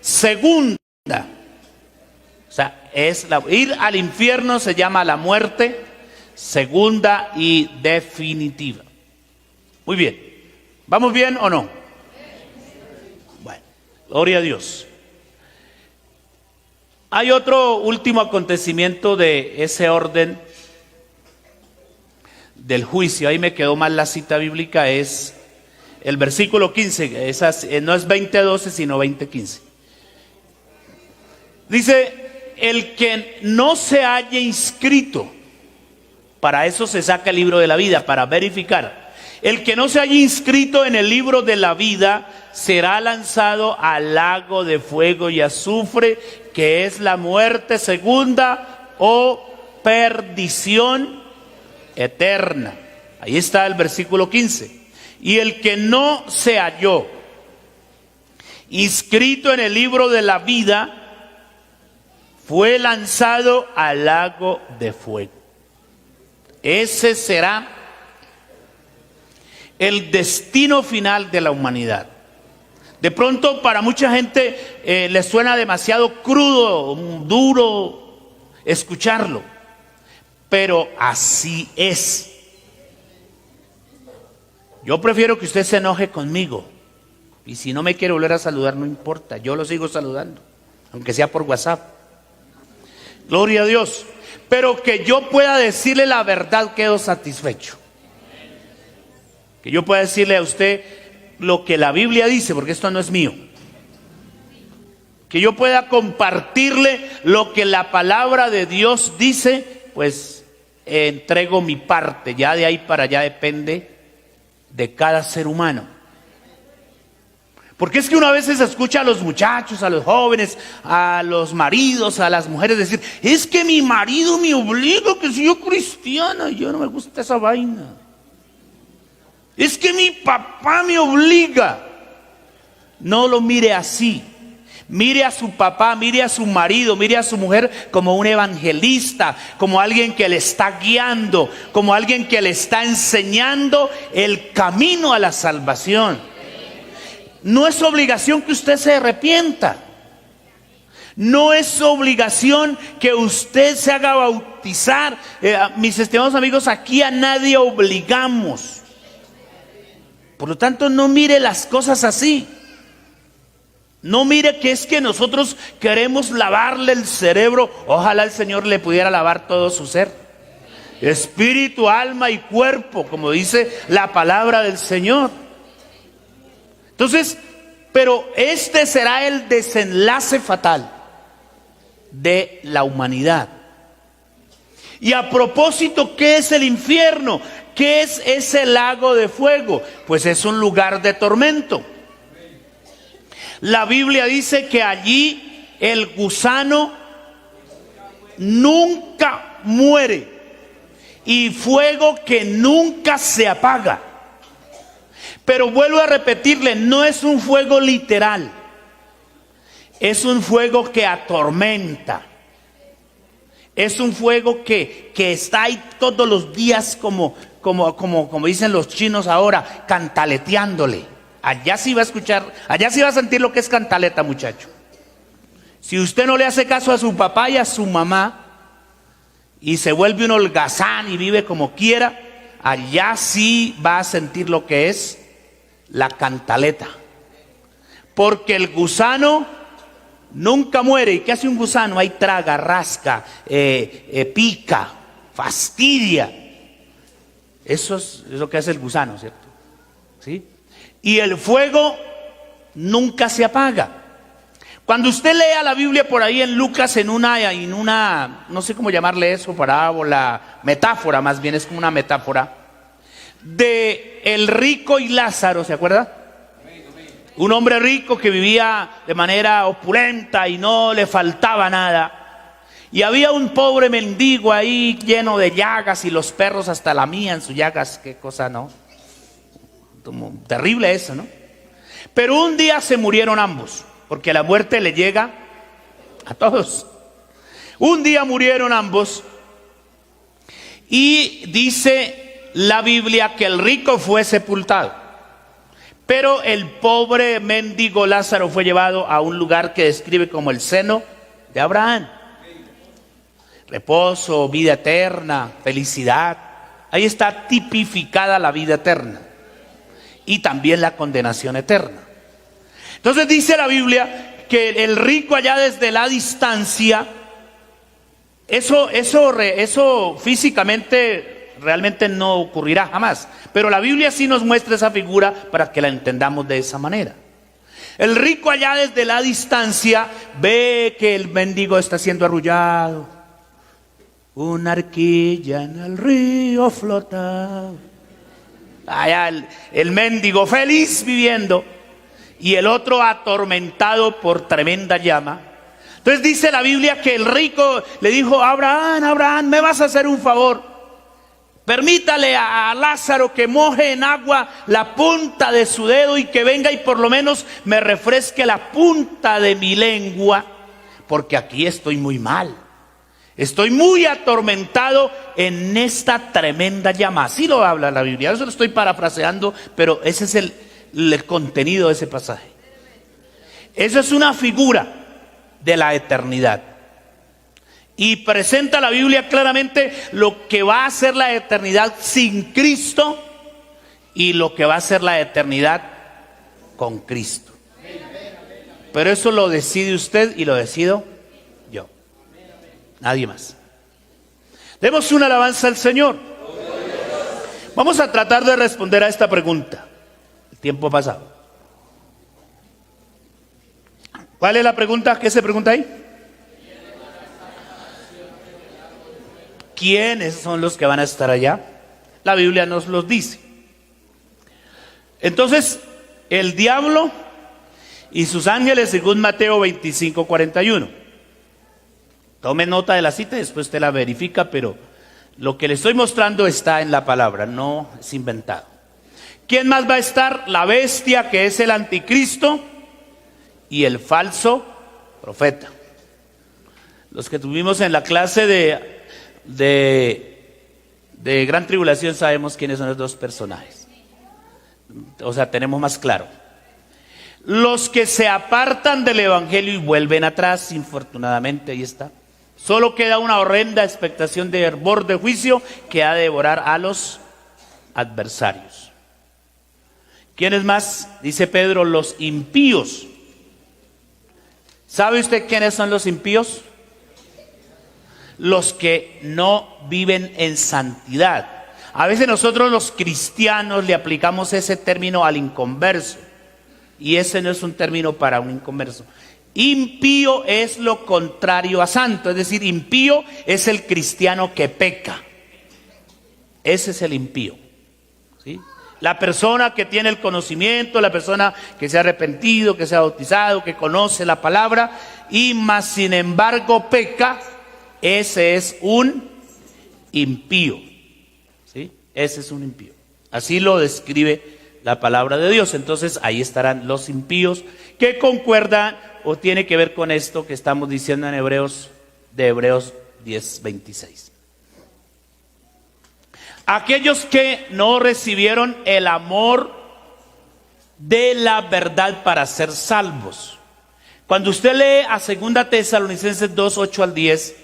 segunda. O sea, ir al infierno se llama la muerte segunda y definitiva. Muy bien. ¿Vamos bien o no? Bueno, gloria a Dios. Hay otro último acontecimiento de ese orden del juicio. Ahí me quedó mal la cita bíblica, es el versículo 15. No es 20:12, sino 20:15. Dice: el que no se haya inscrito, para eso se saca el libro de la vida, para verificar. El que no se haya inscrito en el libro de la vida será lanzado al lago de fuego y azufre, que es la muerte segunda o perdición eterna. Ahí está el versículo 15. Y el que no se halló inscrito en el libro de la vida fue lanzado al lago de fuego. Ese será el destino final de la humanidad. De pronto para mucha gente les suena demasiado crudo, duro escucharlo, pero así es. Yo prefiero que usted se enoje conmigo. Y si no me quiere volver a saludar, no importa. Yo lo sigo saludando, aunque sea por WhatsApp. Gloria a Dios. Pero que yo pueda decirle la verdad, quedo satisfecho. Que yo pueda decirle a usted lo que la Biblia dice, porque esto no es mío. Que yo pueda compartirle lo que la palabra de Dios dice, pues entrego mi parte. Ya de ahí para allá depende de cada ser humano. Porque es que una vez se escucha a los muchachos, a los jóvenes, a los maridos, a las mujeres decir: es que mi marido me obliga, que soy yo cristiana, y yo no me gusta esa vaina. Es que mi papá me obliga. No lo mire así. Mire a su papá, mire a su marido, mire a su mujer como un evangelista, como alguien que le está guiando, como alguien que le está enseñando el camino a la salvación. No es obligación que usted se arrepienta. No es obligación que usted se haga bautizar. Mis estimados amigos, aquí a nadie obligamos. Por lo tanto, no mire las cosas así. No mire que es que nosotros queremos lavarle el cerebro. Ojalá el Señor le pudiera lavar todo su ser, espíritu, alma y cuerpo, como dice la palabra del Señor. Entonces, pero este será el desenlace fatal de la humanidad. Y a propósito, ¿qué es el infierno? ¿Qué es ese lago de fuego? Pues es un lugar de tormento. La Biblia dice que allí el gusano nunca muere y fuego que nunca se apaga. Pero vuelvo a repetirle, no es un fuego literal, es un fuego que atormenta. Es un fuego que está ahí todos los días como dicen los chinos ahora, cantaleteándole. Allá sí va a escuchar, allá sí va a sentir lo que es cantaleta, muchacho. Si usted no le hace caso a su papá y a su mamá y se vuelve un holgazán y vive como quiera, allá sí va a sentir lo que es la cantaleta. Porque el gusano nunca muere. ¿Y qué hace un gusano? Ahí traga, rasca, pica, fastidia. Eso es lo que hace el gusano, ¿cierto? ¿Sí? Y el fuego nunca se apaga. Cuando usted lea la Biblia por ahí en Lucas, en una, no sé cómo llamarle eso, parábola, metáfora, más bien es como una metáfora, de el rico y Lázaro, ¿se acuerda? Un hombre rico que vivía de manera opulenta y no le faltaba nada. Y había un pobre mendigo ahí lleno de llagas y los perros hasta lamían sus llagas, qué cosa, ¿no? Como terrible eso, ¿no? Pero un día se murieron ambos, porque la muerte le llega a todos. Un día murieron ambos y dice la Biblia que el rico fue sepultado, pero el pobre mendigo Lázaro fue llevado a un lugar que describe como el seno de Abraham. Reposo, vida eterna, felicidad. Ahí está tipificada la vida eterna y también la condenación eterna. Entonces dice la Biblia que el rico allá desde la distancia, eso físicamente realmente no ocurrirá jamás, pero la Biblia sí nos muestra esa figura para que la entendamos de esa manera. El rico allá desde la distancia ve que el mendigo está siendo arrullado. Una arquilla en el río flota. Allá el mendigo feliz viviendo y el otro atormentado por tremenda llama. Entonces dice la Biblia que el rico le dijo: Abraham, ¿me vas a hacer un favor? Permítale a Lázaro que moje en agua la punta de su dedo y que venga y por lo menos me refresque la punta de mi lengua, porque aquí estoy muy mal. Estoy muy atormentado en esta tremenda llama. Así lo habla la Biblia. Eso lo estoy parafraseando, pero ese es el contenido de ese pasaje. Eso es una figura de la eternidad. Y presenta la Biblia claramente lo que va a ser la eternidad sin Cristo y lo que va a ser la eternidad con Cristo. Pero eso lo decide usted y lo decido yo. Nadie más. Demos una alabanza al Señor. Vamos a tratar de responder a esta pregunta. El tiempo pasado. ¿Cuál es la pregunta? ¿Qué se pregunta ahí? ¿Quiénes son los que van a estar allá? La Biblia nos los dice. Entonces, el diablo y sus ángeles, según Mateo 25:41. Tome nota de la cita y después usted la verifica, pero lo que le estoy mostrando está en la palabra, no es inventado. ¿Quién más va a estar? La bestia, que es el anticristo, y el falso profeta. Los que tuvimos en la clase de Gran Tribulación sabemos quiénes son los dos personajes. O sea, tenemos más claro. Los que se apartan del evangelio y vuelven atrás, infortunadamente, ahí está. Solo queda una horrenda expectación de hervor de juicio que ha de devorar a los adversarios. ¿Quiénes más? Dice Pedro, los impíos. ¿Sabe usted quiénes son los impíos? Los que no viven en santidad. A veces nosotros los cristianos le aplicamos ese término al inconverso. Y ese no es un término para un inconverso. Impío es lo contrario a santo. Es decir, impío es el cristiano que peca. Ese es el impío. ¿Sí? La persona que tiene el conocimiento, la persona que se ha arrepentido, que se ha bautizado, que conoce la palabra y más sin embargo peca, ese es un impío. ¿Sí? Ese es un impío. Así lo describe la palabra de Dios. Entonces ahí estarán los impíos, que concuerdan o tiene que ver con esto que estamos diciendo en Hebreos 10:26. Aquellos que no recibieron el amor de la verdad para ser salvos. Cuando usted lee a 2 Tesalonicenses 2:8-10,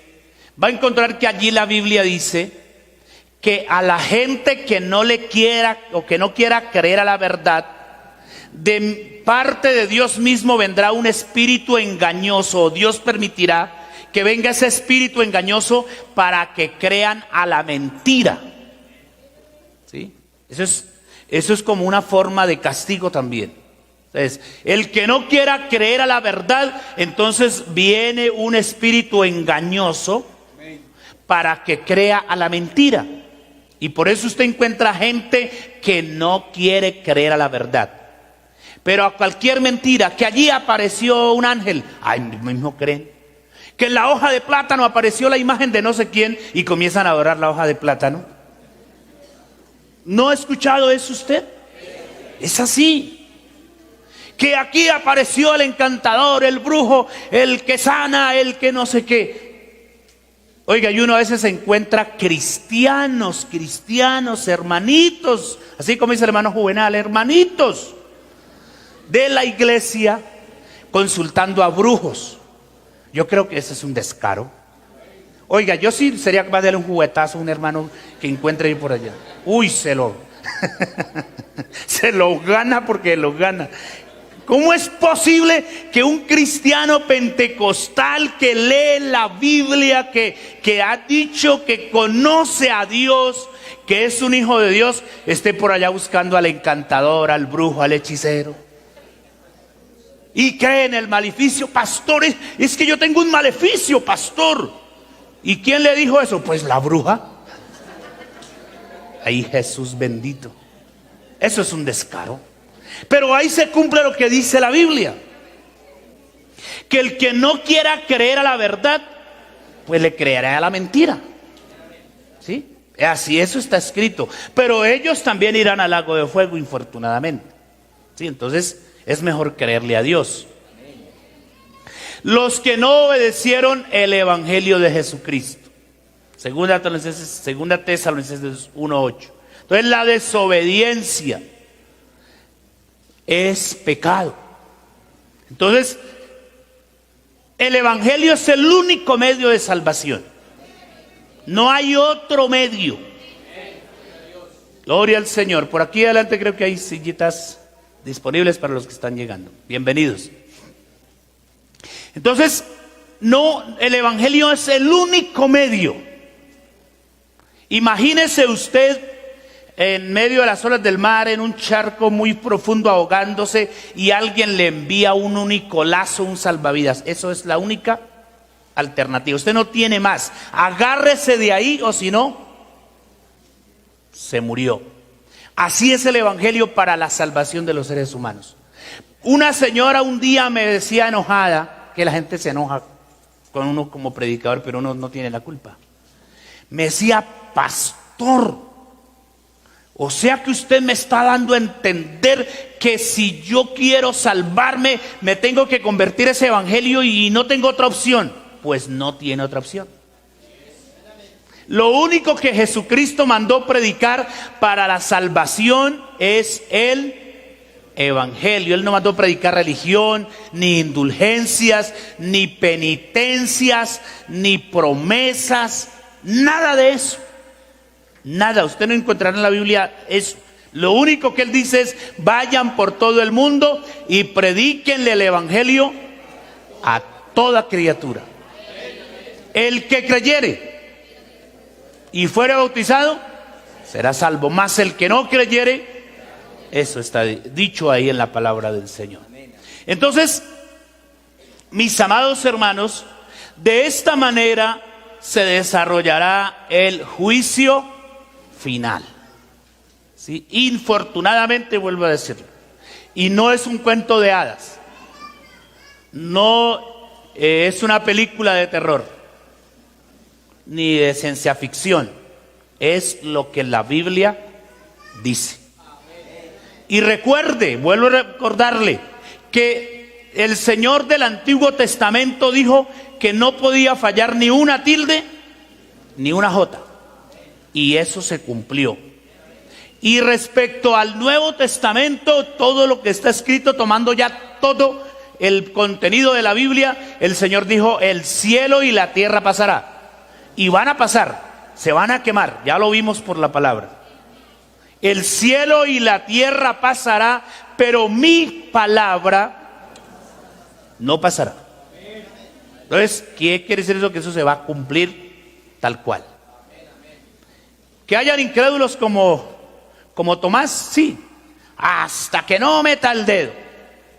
va a encontrar que allí la Biblia dice que a la gente que no le quiera o que no quiera creer a la verdad, de parte de Dios mismo vendrá un espíritu engañoso. Dios permitirá que venga ese espíritu engañoso para que crean a la mentira. ¿Sí? Eso es como una forma de castigo también. Entonces, el que no quiera creer a la verdad, entonces viene un espíritu engañoso para que crea a la mentira. Y por eso usted encuentra gente que no quiere creer a la verdad. Pero a cualquier mentira, que allí apareció un ángel, ay, mismo creen. Que en la hoja de plátano apareció la imagen de no sé quién y comienzan a adorar la hoja de plátano. ¿No ha escuchado eso usted? Es así. Que aquí apareció el encantador, el brujo, el que sana, el que no sé qué. Oiga, y uno a veces se encuentra cristianos, hermanitos, así como dice el hermano Juvenal, hermanitos de la iglesia consultando a brujos. Yo creo que ese es un descaro. Oiga, yo sí sería capaz de darle un juguetazo a un hermano que encuentre ahí por allá. Uy, se lo gana porque lo gana. ¿Cómo es posible que un cristiano pentecostal que lee la Biblia, que ha dicho que conoce a Dios, que es un hijo de Dios, esté por allá buscando al encantador, al brujo, al hechicero? Y cree en el maleficio. Pastor, es que yo tengo un maleficio, pastor. ¿Y quién le dijo eso? Pues la bruja. Ay, Jesús bendito. Eso es un descaro. Pero ahí se cumple lo que dice la Biblia. Que el que no quiera creer a la verdad, pues le creerá a la mentira. ¿Sí? Así eso está escrito. Pero ellos también irán al lago de fuego, infortunadamente. ¿Sí? Entonces es mejor creerle a Dios. Los que no obedecieron el evangelio de Jesucristo. Segunda Tesalonicenses 1:8. Entonces la desobediencia es pecado. Entonces el evangelio es el único medio de salvación. No hay otro medio. Gloria al Señor. Por aquí adelante creo que hay sillitas disponibles para los que están llegando. Bienvenidos. Entonces, no, el Evangelio es el único medio. Imagínese usted en medio de las olas del mar, en un charco muy profundo ahogándose, y alguien le envía un único lazo, un salvavidas. Eso es la única alternativa. Usted no tiene más. Agárrese de ahí, o si no, se murió. Así es el Evangelio para la salvación de los seres humanos. Una señora un día me decía enojada, que la gente se enoja con uno como predicador, pero uno no tiene la culpa. Me decía: pastor, o sea que usted me está dando a entender que si yo quiero salvarme, me tengo que convertir a ese Evangelio y no tengo otra opción. Pues no tiene otra opción. Lo único que Jesucristo mandó predicar para la salvación es el Evangelio. Él no mandó predicar religión, ni indulgencias, ni penitencias, ni promesas, nada de eso. Nada, usted no encontrará en la Biblia eso. Lo único que Él dice es: vayan por todo el mundo y predíquenle el Evangelio a toda criatura. El que creyere y fuere bautizado será salvo, mas el que no creyere, eso está dicho ahí en la palabra del Señor. Entonces, mis amados hermanos, de esta manera se desarrollará el juicio final. ¿Sí? Infortunadamente, vuelvo a decirlo, y no es un cuento de hadas, no es una película de terror ni de ciencia ficción, es lo que la Biblia dice. Y recuerde, vuelvo a recordarle, que el Señor del Antiguo Testamento dijo que no podía fallar ni una tilde ni una jota, y eso se cumplió. Y respecto al Nuevo Testamento, todo lo que está escrito, tomando ya todo el contenido de la Biblia, el Señor dijo: el cielo y la tierra pasará. Y van a pasar, se van a quemar, ya lo vimos por la palabra. El cielo y la tierra pasará, pero mi palabra no pasará. Entonces, ¿qué quiere decir eso? Que eso se va a cumplir tal cual. Que hayan incrédulos como Tomás, sí, hasta que no meta el dedo.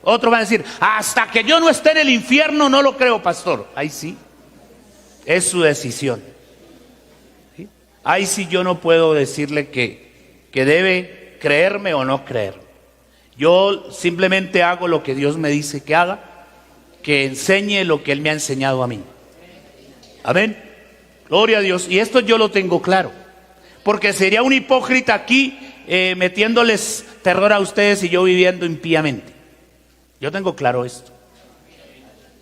Otros van a decir: hasta que yo no esté en el infierno no lo creo, pastor. Ahí sí, es su decisión. ¿Sí? Ahí sí yo no puedo decirle que debe creerme o no creerme. Yo simplemente hago lo que Dios me dice que haga, que enseñe lo que Él me ha enseñado a mí. Amén. Gloria a Dios. Y esto yo lo tengo claro, porque sería un hipócrita aquí metiéndoles terror a ustedes y yo viviendo impíamente. Yo tengo claro esto.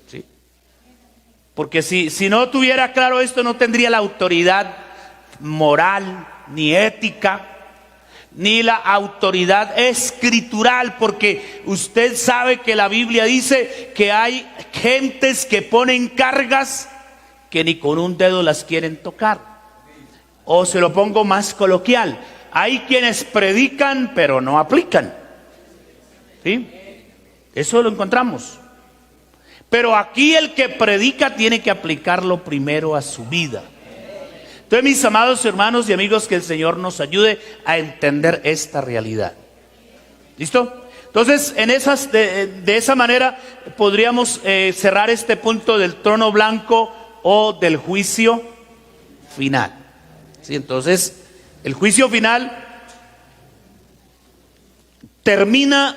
¿Sí? Porque si no tuviera claro esto, no tendría la autoridad moral, ni ética, ni la autoridad escritural, porque usted sabe que la Biblia dice que hay gentes que ponen cargas que ni con un dedo las quieren tocar. O se lo pongo más coloquial: hay quienes predican pero no aplican. ¿Sí? Eso lo encontramos. Pero aquí el que predica tiene que aplicarlo primero a su vida. Entonces, mis amados hermanos y amigos, que el Señor nos ayude a entender esta realidad. ¿Listo? Entonces, de esa manera podríamos cerrar este punto del trono blanco o del juicio final. ¿Sí? Entonces, el juicio final termina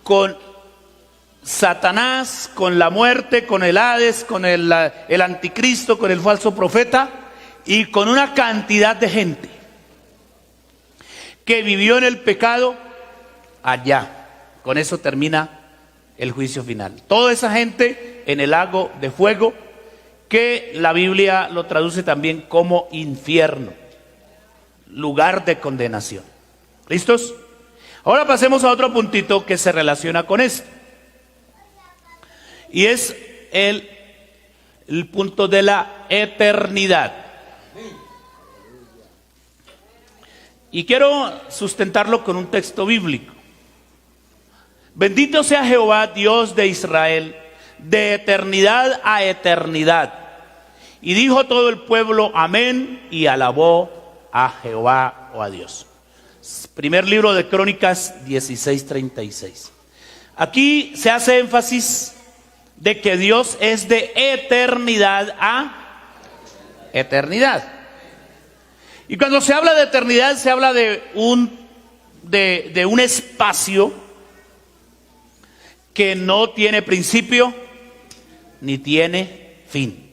con Satanás, con la muerte, con el Hades, con el anticristo, con el falso profeta y con una cantidad de gente que vivió en el pecado allá. Con eso termina el juicio final. Toda esa gente en el lago de fuego, que la Biblia lo traduce también como infierno, lugar de condenación. ¿Listos? Ahora pasemos a otro puntito que se relaciona con esto. Y es el punto de la eternidad. Y quiero sustentarlo con un texto bíblico. Bendito sea Jehová, Dios de Israel, de eternidad a eternidad. Y dijo todo el pueblo, amén, y alabó a Jehová o a Dios. Primer libro de Crónicas 16:36. Aquí se hace énfasis de que Dios es de eternidad a eternidad. Y cuando se habla de eternidad, se habla de un espacio que no tiene principio ni tiene fin,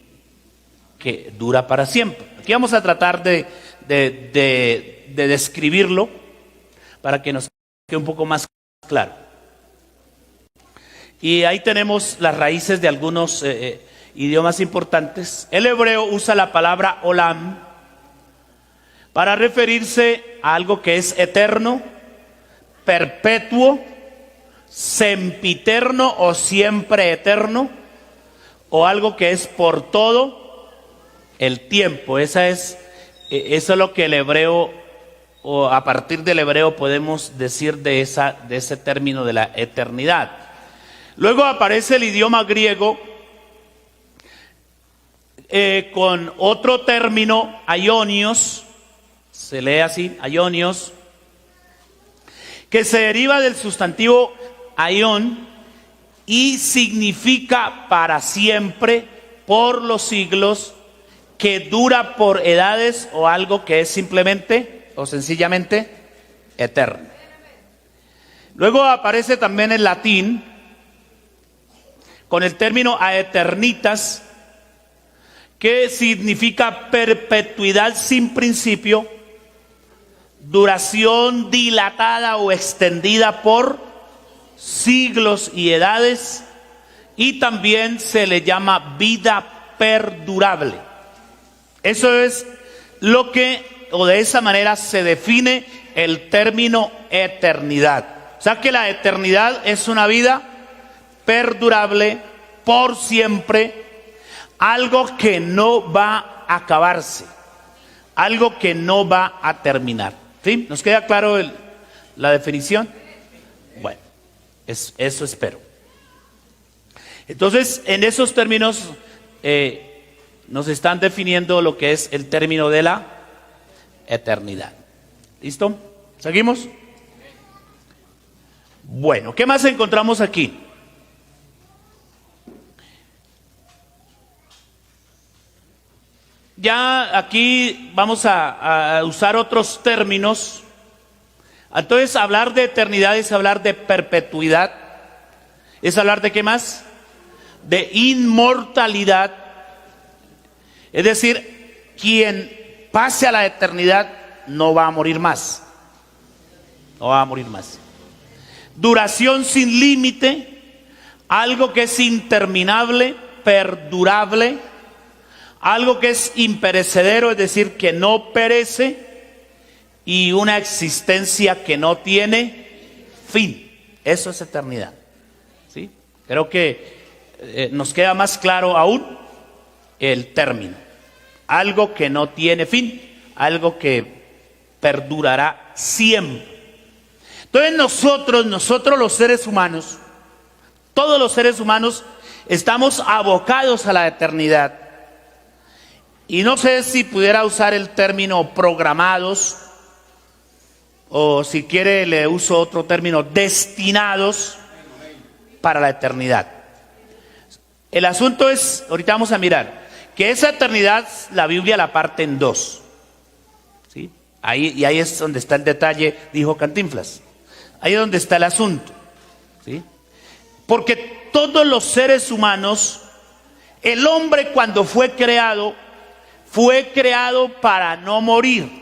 que dura para siempre. Aquí vamos a tratar de describirlo para que nos quede un poco más claro. Y ahí tenemos las raíces de algunos idiomas importantes. El hebreo usa la palabra olam para referirse a algo que es eterno, perpetuo, sempiterno o siempre eterno, o algo que es por todo el tiempo. Eso es lo que el hebreo, o a partir del hebreo podemos decir de ese término de la eternidad. Luego aparece el idioma griego con otro término, aionios, se lee así, aionios, que se deriva del sustantivo aion y significa para siempre, por los siglos, que dura por edades o algo que es simplemente o sencillamente eterno. Luego aparece también el latín con el término aeternitas, que significa perpetuidad sin principio, duración dilatada o extendida por siglos y edades, y también se le llama vida perdurable. Eso es lo que, o de esa manera se define el término eternidad. O sea que la eternidad es una vida perdurable por siempre, algo que no va a acabarse, algo que no va a terminar. ¿Sí? ¿Nos queda claro la definición? Bueno, eso espero. Entonces, en esos términos nos están definiendo lo que es el término de la eternidad. ¿Listo? ¿Seguimos? Bueno, ¿qué más encontramos aquí? Ya aquí vamos a usar otros términos. Entonces, hablar de eternidad es hablar de perpetuidad. ¿Es hablar de qué más? De inmortalidad. Es decir, quien pase a la eternidad no va a morir más. No va a morir más. Duración sin límite, algo que es interminable, perdurable, algo que es imperecedero, es decir, que no perece, y una existencia que no tiene fin. Eso es eternidad. ¿Sí? Creo que nos queda más claro aún el término. Algo que no tiene fin, algo que perdurará siempre. Entonces nosotros los seres humanos, todos los seres humanos, estamos abocados a la eternidad. Y no sé si pudiera usar el término programados, o si quiere le uso otro término, destinados para la eternidad. El asunto es, ahorita vamos a mirar, que esa eternidad la Biblia la parte en dos. ¿Sí? Ahí es donde está el detalle, dijo Cantinflas. Ahí es donde está el asunto. ¿Sí? Porque todos los seres humanos, el hombre cuando fue creado para no morir.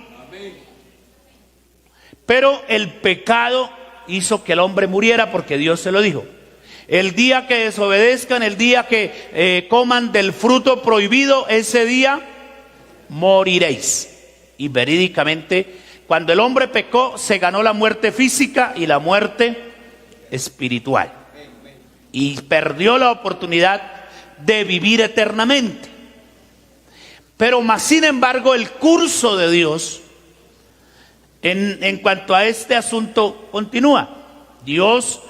Pero el pecado hizo que el hombre muriera, porque Dios se lo dijo. El día que desobedezcan, el día que coman del fruto prohibido, ese día moriréis. Y verídicamente, cuando el hombre pecó, se ganó la muerte física y la muerte espiritual. Y perdió la oportunidad de vivir eternamente. Pero más sin embargo, el curso de Dios En cuanto a este asunto, continúa. Dios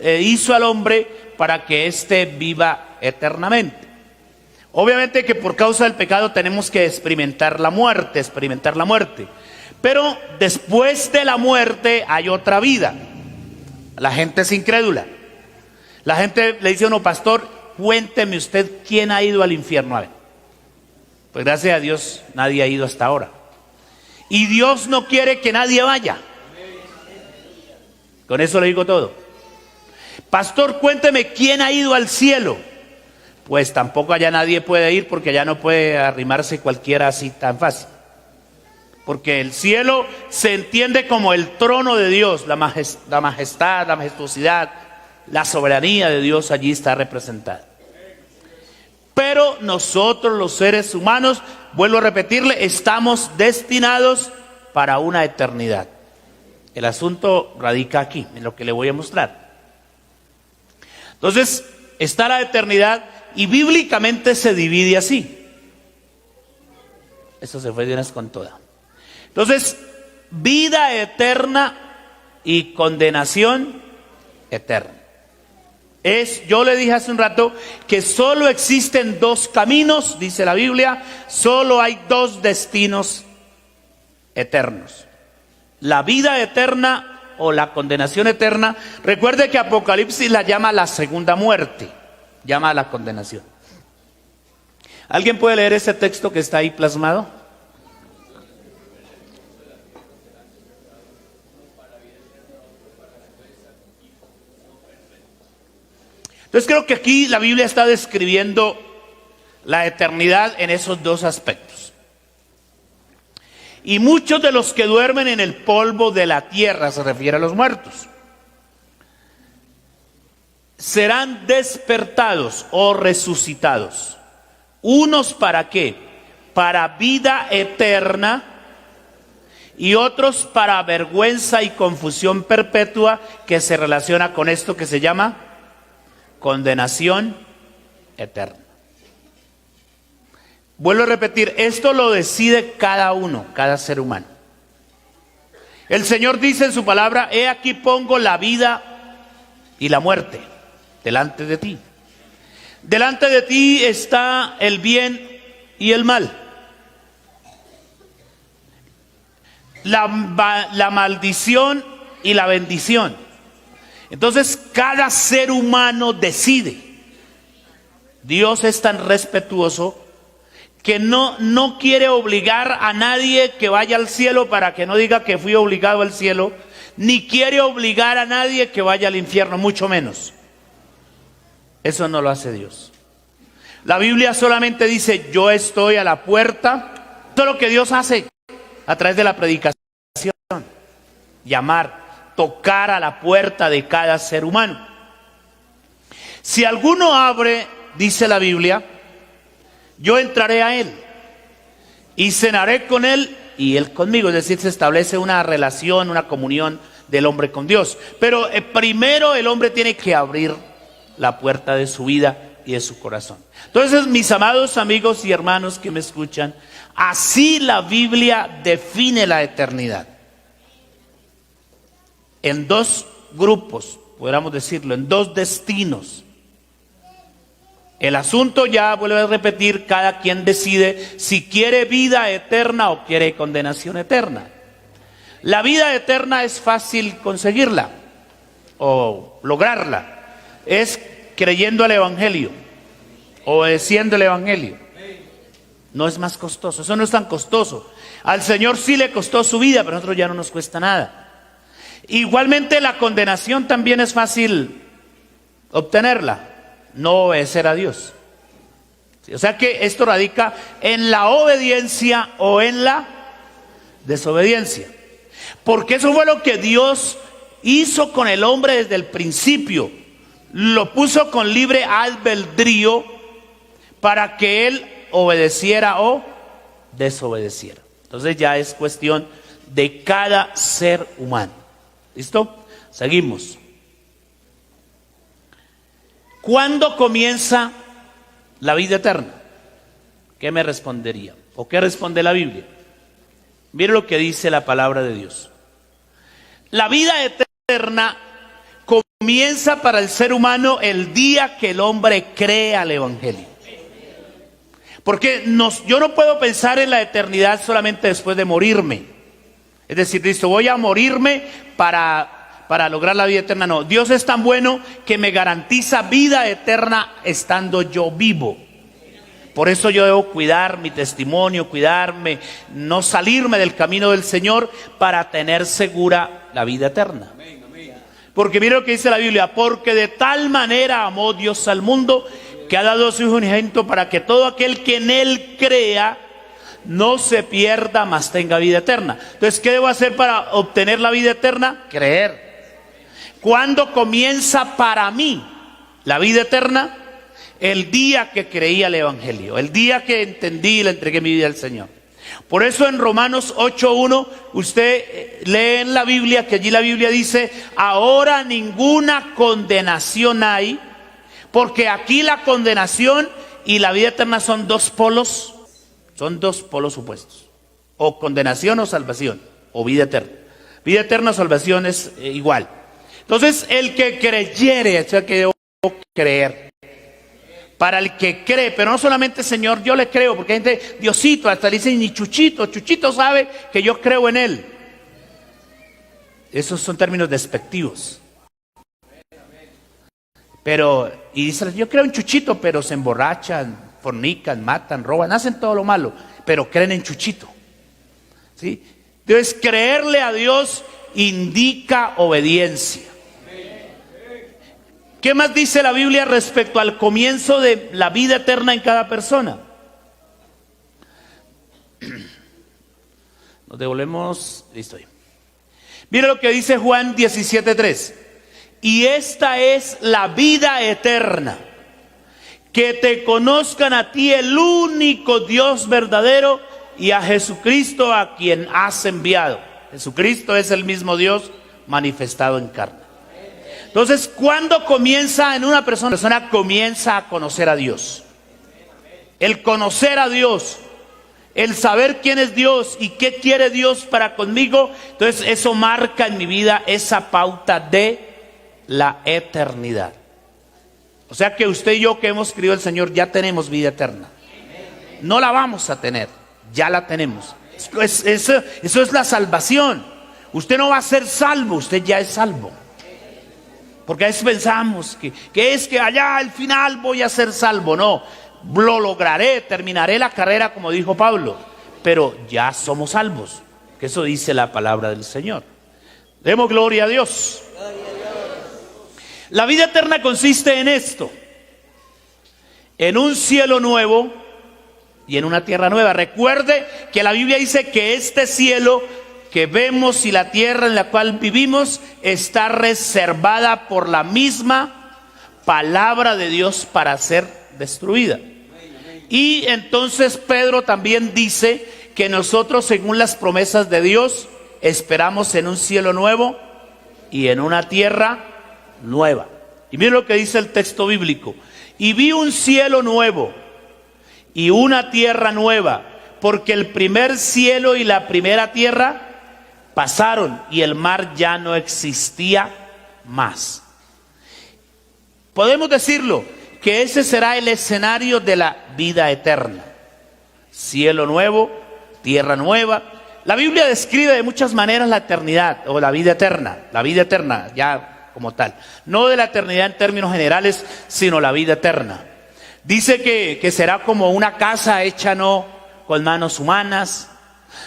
hizo al hombre para que éste viva eternamente. Obviamente que por causa del pecado tenemos que experimentar la muerte. Pero después de la muerte hay otra vida. La gente es incrédula. La gente le dice a uno, pastor, cuénteme usted quién ha ido al infierno. A ver, pues gracias a Dios nadie ha ido hasta ahora. Y Dios no quiere que nadie vaya. Con eso le digo todo. Pastor, cuénteme quién ha ido al cielo. Pues tampoco allá nadie puede ir, porque allá no puede arrimarse cualquiera así tan fácil. Porque el cielo se entiende como el trono de Dios, la majestad, la majestuosidad, la soberanía de Dios allí está representada. Pero nosotros los seres humanos, vuelvo a repetirle, estamos destinados para una eternidad. El asunto radica aquí, en lo que le voy a mostrar. Entonces, está la eternidad y bíblicamente se divide así. Eso se fue de unas con toda. Entonces, vida eterna y condenación eterna. Yo le dije hace un rato que solo existen dos caminos, dice la Biblia, solo hay dos destinos eternos. La vida eterna o la condenación eterna. Recuerde que Apocalipsis la llama la segunda muerte, llama a la condenación. ¿Alguien puede leer ese texto que está ahí plasmado? Entonces creo que aquí la Biblia está describiendo la eternidad en esos dos aspectos. Y muchos de los que duermen en el polvo de la tierra, se refiere a los muertos, serán despertados o resucitados. Unos para qué? Para vida eterna, y otros para vergüenza y confusión perpetua, que se relaciona con esto que se llama condenación eterna. Vuelvo a repetir, esto lo decide cada uno, cada ser humano. El Señor dice en su palabra, he aquí pongo la vida y la muerte delante de ti. Delante de ti está el bien y el mal. La maldición y la bendición. Entonces cada ser humano decide. Dios es tan respetuoso que no quiere obligar a nadie que vaya al cielo para que no diga que fui obligado al cielo, ni quiere obligar a nadie que vaya al infierno, mucho menos. Eso no lo hace Dios. La Biblia solamente dice, yo estoy a la puerta. Todo lo que Dios hace a través de la predicación, llamar, tocar a la puerta de cada ser humano. Si alguno abre, dice la Biblia, yo entraré a él y cenaré con él y él conmigo. Es decir, se establece una relación, una comunión del hombre con Dios. Pero primero el hombre tiene que abrir la puerta de su vida y de su corazón. Entonces, mis amados amigos y hermanos que me escuchan, así la Biblia define la eternidad. En dos grupos, podríamos decirlo, en dos destinos. El asunto, ya vuelvo a repetir, cada quien decide si quiere vida eterna o quiere condenación eterna. La vida eterna es fácil conseguirla o lograrla. Es creyendo al Evangelio, obedeciendo el Evangelio. No es más costoso, eso no es tan costoso. Al Señor sí le costó su vida, pero a nosotros ya no nos cuesta nada. Igualmente la condenación también es fácil obtenerla, no obedecer a Dios. O sea que esto radica en la obediencia o en la desobediencia. Porque eso fue lo que Dios hizo con el hombre desde el principio. Lo puso con libre albedrío para que él obedeciera o desobedeciera. Entonces ya es cuestión de cada ser humano. ¿Listo? Seguimos. ¿Cuándo comienza la vida eterna? ¿Qué me respondería? ¿O qué responde la Biblia? Mire lo que dice la palabra de Dios. La vida eterna comienza para el ser humano el día que el hombre cree al Evangelio. Porque yo no puedo pensar en la eternidad solamente después de morirme. Es decir, listo, voy a morirme para lograr la vida eterna. No, Dios es tan bueno que me garantiza vida eterna estando yo vivo. Por eso yo debo cuidar mi testimonio, cuidarme, no salirme del camino del Señor para tener segura la vida eterna. Porque mire lo que dice la Biblia: porque de tal manera amó Dios al mundo que ha dado a su Hijo unigénito para que todo aquel que en Él crea no se pierda, mas tenga vida eterna. Entonces, ¿qué debo hacer para obtener la vida eterna? Creer. ¿Cuándo comienza para mí la vida eterna? El día que creí al Evangelio, el día que entendí y le entregué mi vida al Señor. Por eso en Romanos 8:1 usted lee en la Biblia que allí la Biblia dice: ahora ninguna condenación hay, porque aquí la condenación y la vida eterna son dos polos opuestos. O condenación o salvación, o vida eterna. Vida eterna o salvación es igual. Entonces el que creyere, o sea que debo creer. Para el que cree, pero no solamente Señor, yo le creo, porque hay gente, Diosito, hasta le dicen ni Chuchito, Chuchito sabe que yo creo en Él. Esos son términos despectivos. Pero, y dicen, yo creo en Chuchito, pero se emborrachan, fornican, matan, roban, hacen todo lo malo, pero creen en Chuchito. ¿Sí? Entonces, creerle a Dios indica obediencia. ¿Qué más dice la Biblia respecto al comienzo de la vida eterna en cada persona? Nos devolvemos, listo ahí. Mire lo que dice Juan 17:3. Y esta es la vida eterna, que te conozcan a ti, el único Dios verdadero, y a Jesucristo a quien has enviado. Jesucristo es el mismo Dios manifestado en carne. Entonces, ¿cuándo comienza en una persona? La persona comienza a conocer a Dios. El conocer a Dios, el saber quién es Dios y qué quiere Dios para conmigo. Entonces, eso marca en mi vida esa pauta de la eternidad. O sea que usted y yo que hemos creído al Señor ya tenemos vida eterna. No la vamos a tener, ya la tenemos. Eso es la salvación. Usted no va a ser salvo, usted ya es salvo. Porque a veces pensamos que es que allá al final voy a ser salvo. No, lo lograré, terminaré la carrera como dijo Pablo. Pero ya somos salvos, que eso dice la palabra del Señor. Demos gloria a Dios. La vida eterna consiste en esto: en un cielo nuevo y en una tierra nueva. Recuerde que la Biblia dice que este cielo que vemos y la tierra en la cual vivimos está reservada por la misma palabra de Dios para ser destruida. Y entonces Pedro también dice que nosotros, según las promesas de Dios, esperamos en un cielo nuevo y en una tierra nueva. Y mire lo que dice el texto bíblico: y vi un cielo nuevo y una tierra nueva, porque el primer cielo y la primera tierra pasaron y el mar ya no existía más. Podemos decirlo, que ese será el escenario de la vida eterna. Cielo nuevo, tierra nueva. La Biblia describe de muchas maneras la eternidad o la vida eterna ya como tal. No de la eternidad en términos generales, sino la vida eterna. Dice que será como una casa hecha no con manos humanas.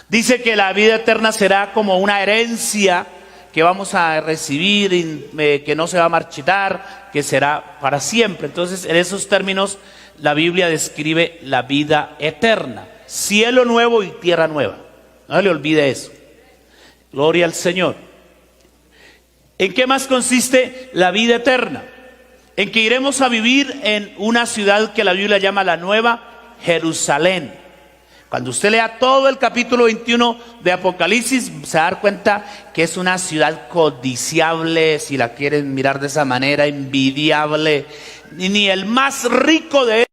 Dice que la vida eterna será como una herencia que vamos a recibir y que no se va a marchitar, que será para siempre. Entonces, en esos términos, la Biblia describe la vida eterna. Cielo nuevo y tierra nueva. No le olvide eso. Gloria al Señor. ¿En qué más consiste la vida eterna? En que iremos a vivir en una ciudad que la Biblia llama la Nueva Jerusalén. Cuando usted lea todo el capítulo 21 de Apocalipsis, se va a dar cuenta que es una ciudad codiciable, si la quieren mirar de esa manera, envidiable. Ni el más rico de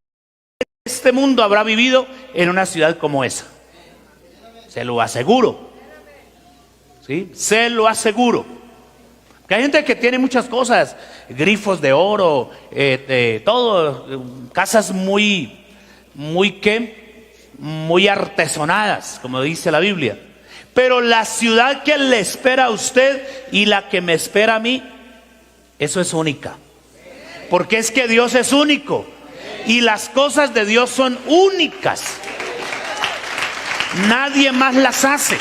este mundo habrá vivido en una ciudad como esa. Se lo aseguro. ¿Sí? Se lo aseguro. Que hay gente que tiene muchas cosas, grifos de oro, todo, casas muy artesonadas, como dice la Biblia. Pero la ciudad que le espera a usted y la que me espera a mí, eso es única. Porque es que Dios es único y las cosas de Dios son únicas. Nadie más las hace.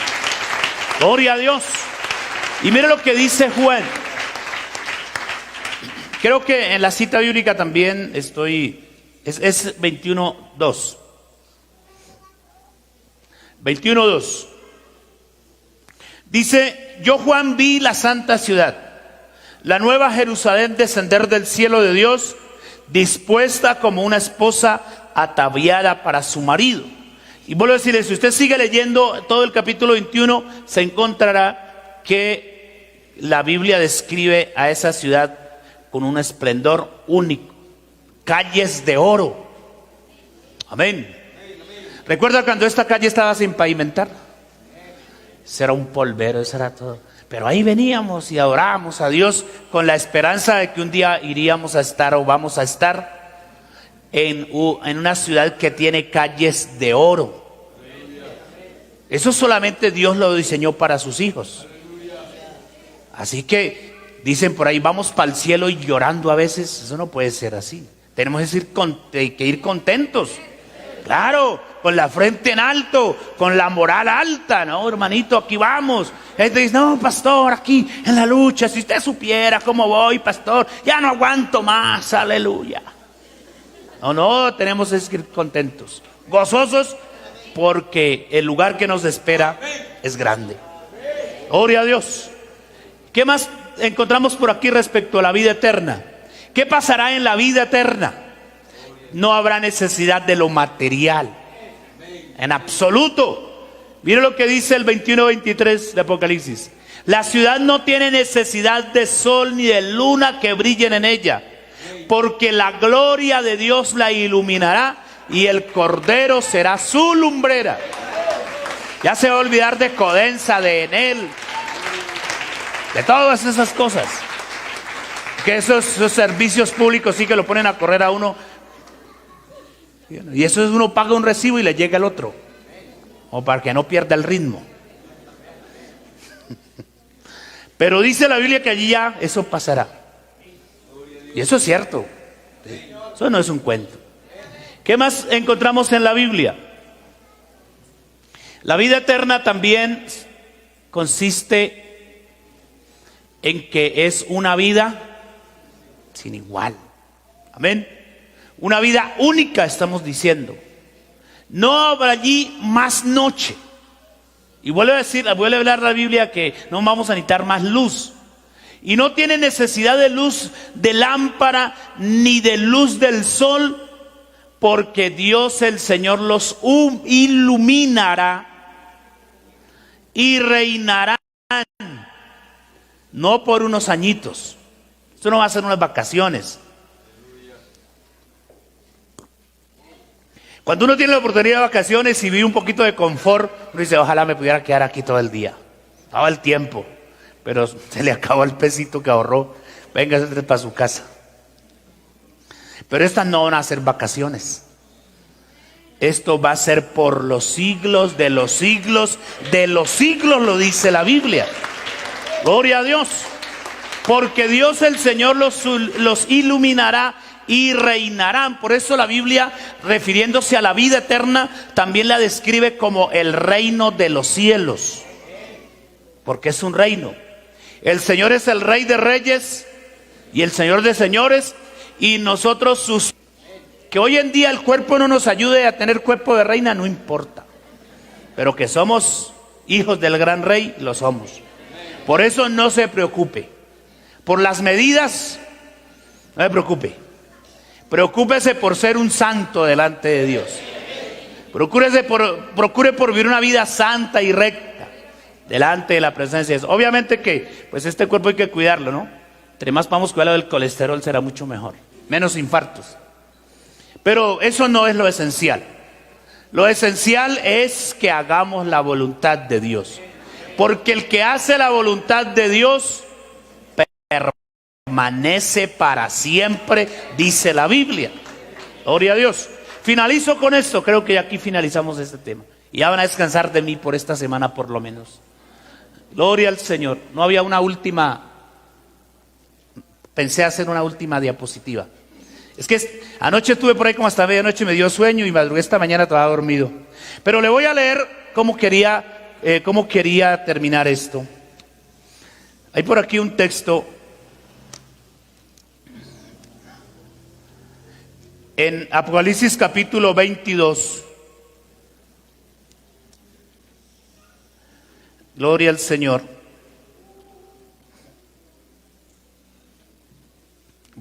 Gloria a Dios. Y mire lo que dice Juan. Creo que en la cita bíblica también es 21:2. 21:2. Dice: yo Juan vi la santa ciudad, la nueva Jerusalén, descender del cielo de Dios, dispuesta como una esposa ataviada para su marido. Y vuelvo a decirle, si usted sigue leyendo todo el capítulo 21, se encontrará que la Biblia describe a esa ciudad con un esplendor único, calles de oro. Amén. ¿Recuerda cuando esta calle estaba sin pavimentar? Eso era un polvero, eso era todo. Pero ahí veníamos y adorábamos a Dios con la esperanza de que un día iríamos a estar o vamos a estar en una ciudad que tiene calles de oro. Eso solamente Dios lo diseñó para sus hijos. Así que dicen por ahí, vamos para el cielo y llorando a veces. Eso no puede ser así. Tenemos que ir contentos. Claro, con la frente en alto, con la moral alta, ¿no, hermanito? Aquí vamos. Gente dice, no, pastor, aquí en la lucha, si usted supiera cómo voy, pastor, ya no aguanto más, aleluya. No, tenemos que ir contentos, gozosos, porque el lugar que nos espera es grande. Gloria a Dios. ¿Qué más encontramos por aquí respecto a la vida eterna? ¿Qué pasará en la vida eterna? No habrá necesidad de lo material, en absoluto. Mire lo que dice el 21:23 de Apocalipsis. La ciudad no tiene necesidad de sol ni de luna que brillen en ella, porque la gloria de Dios la iluminará y el Cordero será su lumbrera. Ya se va a olvidar de Codensa, de Enel, de todas esas cosas. Que esos servicios públicos sí que lo ponen a correr a uno. Y eso es, uno paga un recibo y le llega el otro, o para que no pierda el ritmo. Pero dice la Biblia que allí ya eso pasará. Y eso es cierto. Eso no es un cuento. ¿Qué más encontramos en la Biblia? La vida eterna también consiste en que es una vida sin igual. Amén. Una vida única, estamos diciendo. No habrá allí más noche. Y vuelve a hablar la Biblia que no vamos a necesitar más luz. Y no tiene necesidad de luz de lámpara ni de luz del sol, porque Dios el Señor los iluminará y reinarán, no por unos añitos. Esto no va a ser unas vacaciones. Cuando uno tiene la oportunidad de vacaciones y vive un poquito de confort, uno dice, ojalá me pudiera quedar aquí todo el día. Daba el tiempo, pero se le acabó el pesito que ahorró. Venga para su casa. Pero estas no van a ser vacaciones. Esto va a ser por los siglos de los siglos de los siglos, lo dice la Biblia. Gloria a Dios. Porque Dios el Señor los iluminará y reinarán. Por eso la Biblia, refiriéndose a la vida eterna, también la describe como el reino de los cielos. Porque es un reino. El Señor es el Rey de Reyes y el Señor de Señores, y nosotros sus... Que hoy en día el cuerpo no nos ayude a tener cuerpo de reina, no importa. Pero que somos hijos del gran Rey, lo somos. Por eso no se preocupe. Por las medidas, no se preocupe. Preocúpese por ser un santo delante de Dios. Procure por vivir una vida santa y recta delante de la presencia de Dios. Obviamente que pues este cuerpo hay que cuidarlo, ¿no? Entre más vamos a cuidarlo del colesterol será mucho mejor. Menos infartos. Pero eso no es lo esencial. Lo esencial es que hagamos la voluntad de Dios. Porque el que hace la voluntad de Dios permanece para siempre, dice la Biblia. Gloria a Dios. Finalizo con esto, creo que aquí finalizamos este tema. Y ya van a descansar de mí por esta semana por lo menos. Gloria al Señor. No había una última, pensé hacer una última diapositiva. Es que anoche estuve por ahí como hasta medianoche, me dio sueño y madrugué esta mañana, estaba dormido. Pero le voy a leer cómo quería terminar esto. Hay por aquí un texto en Apocalipsis capítulo 22. Gloria al Señor.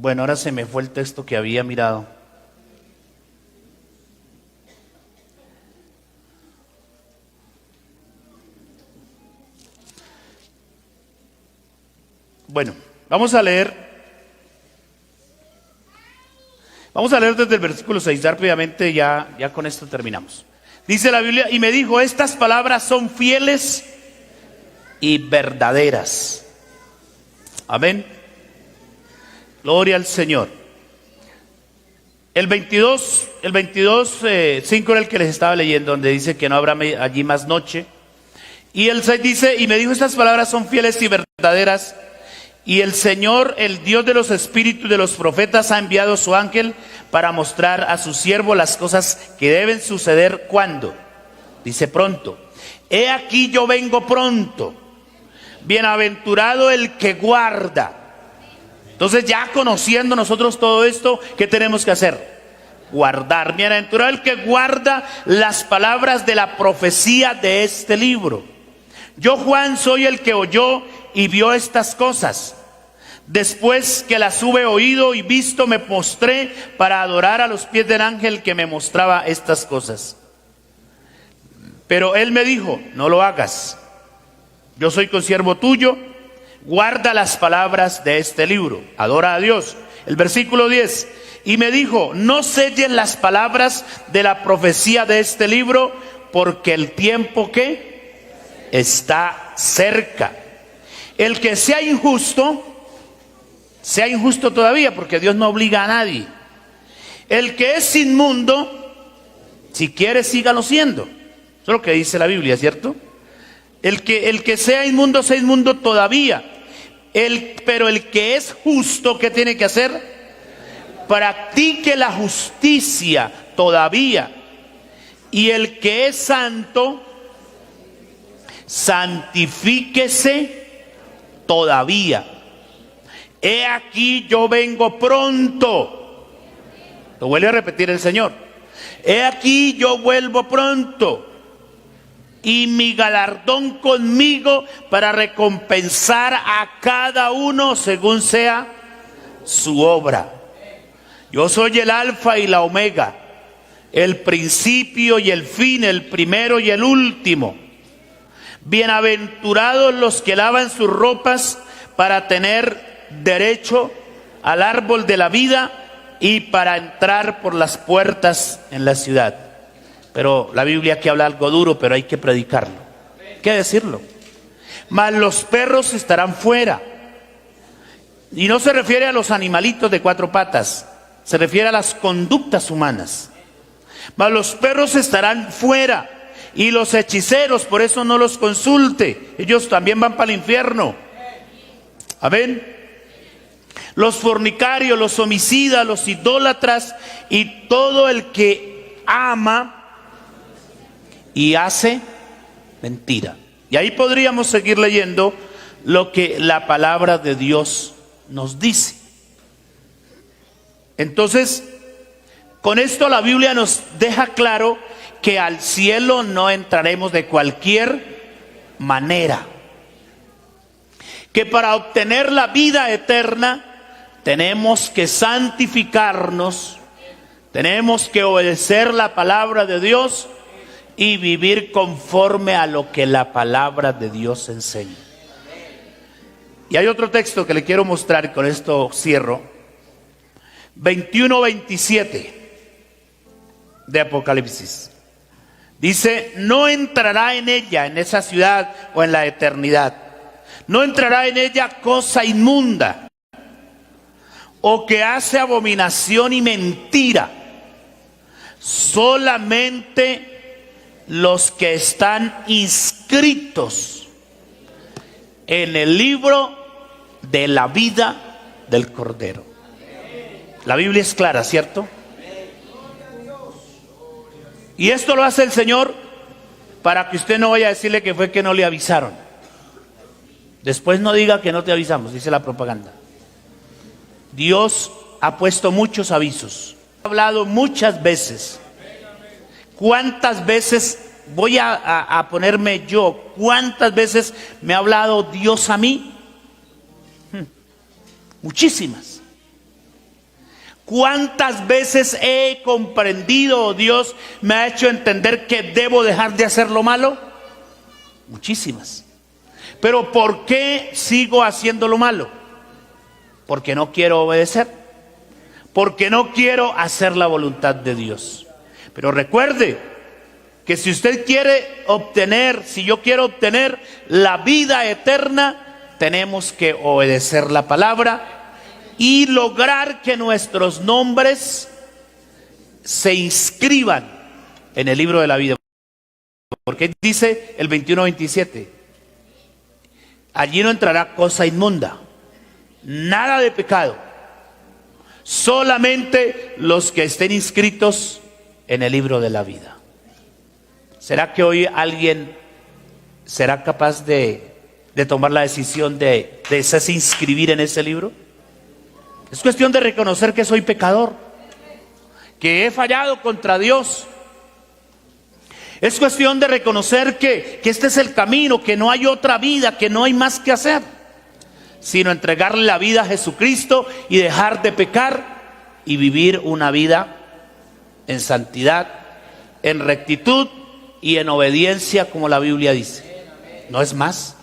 Bueno, ahora se me fue el texto que había mirado. Bueno, vamos a leer desde el versículo 6, rápidamente, ya con esto terminamos. Dice la Biblia, y me dijo, estas palabras son fieles y verdaderas. Amén. Gloria al Señor. El 22, 5 era el que les estaba leyendo, donde dice que no habrá allí más noche. Y el 6 dice, y me dijo, estas palabras son fieles y verdaderas. Y el Señor, el Dios de los espíritus de los profetas, ha enviado su ángel para mostrar a su siervo las cosas que deben suceder. ¿Cuándo? Dice pronto. He aquí yo vengo pronto. Bienaventurado el que guarda. Entonces, ya conociendo nosotros todo esto, ¿qué tenemos que hacer? Guardar. Bienaventurado el que guarda las palabras de la profecía de este libro. Yo, Juan, soy el que oyó y vio estas cosas. Después que las hube oído y visto, me postré para adorar a los pies del ángel que me mostraba estas cosas. Pero él me dijo, no lo hagas. Yo soy consiervo tuyo, guarda las palabras de este libro. Adora a Dios. El versículo 10. Y me dijo, no selles las palabras de la profecía de este libro, porque el tiempo que está cerca. El que sea injusto todavía, porque Dios no obliga a nadie. El que es inmundo, si quiere, sígalo siendo. Eso es lo que dice la Biblia, ¿cierto? El que sea inmundo todavía. Pero el que es justo, ¿qué tiene que hacer? Practique la justicia todavía. Y el que es santo, santifíquese todavía. He aquí yo vengo pronto. Lo vuelve a repetir el Señor. He aquí yo vuelvo pronto. Y mi galardón conmigo para recompensar a cada uno según sea su obra. Yo soy el alfa y la omega, el principio y el fin, el primero y el último. Bienaventurados los que lavan sus ropas para tener derecho al árbol de la vida y para entrar por las puertas en la ciudad. Pero la Biblia aquí habla algo duro, pero hay que predicarlo, hay que decirlo. Mas los perros estarán fuera. Y no se refiere a los animalitos de cuatro patas, se refiere a las conductas humanas. Mas los perros estarán fuera. Y los hechiceros, por eso no los consulte, ellos también van para el infierno. Amén. Los fornicarios, los homicidas, los idólatras y todo el que ama y hace mentira. Y ahí podríamos seguir leyendo lo que la palabra de Dios nos dice. Entonces, con esto la Biblia nos deja claro que al cielo no entraremos de cualquier manera. Que para obtener la vida eterna tenemos que santificarnos, tenemos que obedecer la palabra de Dios y vivir conforme a lo que la palabra de Dios enseña. Y hay otro texto que le quiero mostrar y con esto cierro. 21:27 de Apocalipsis. Dice, no entrará en ella, en esa ciudad o en la eternidad. No entrará en ella cosa inmunda o que hace abominación y mentira. Solamente los que están inscritos en el libro de la vida del Cordero. La Biblia es clara, ¿cierto? Y esto lo hace el Señor para que usted no vaya a decirle que fue que no le avisaron. Después no diga que no te avisamos, dice la propaganda. Dios ha puesto muchos avisos. Ha hablado muchas veces. ¿Cuántas veces voy a ponerme yo? ¿Cuántas veces me ha hablado Dios a mí? Muchísimas. ¿Cuántas veces he comprendido, Dios me ha hecho entender que debo dejar de hacer lo malo? Muchísimas. Pero ¿por qué sigo haciendo lo malo? Porque no quiero obedecer. Porque no quiero hacer la voluntad de Dios. Pero recuerde que si usted quiere obtener, si yo quiero obtener la vida eterna, tenemos que obedecer la palabra y lograr que nuestros nombres se inscriban en el libro de la vida. Porque dice el 21-27, allí no entrará cosa inmunda, nada de pecado, solamente los que estén inscritos en el libro de la vida. ¿Será que hoy alguien será capaz de tomar la decisión de hacerse inscribir en ese libro? Es cuestión de reconocer que soy pecador, que he fallado contra Dios. Es cuestión de reconocer que este es el camino, que no hay otra vida, que no hay más que hacer, sino entregarle la vida a Jesucristo y dejar de pecar y vivir una vida en santidad, en rectitud y en obediencia, como la Biblia dice. No es más.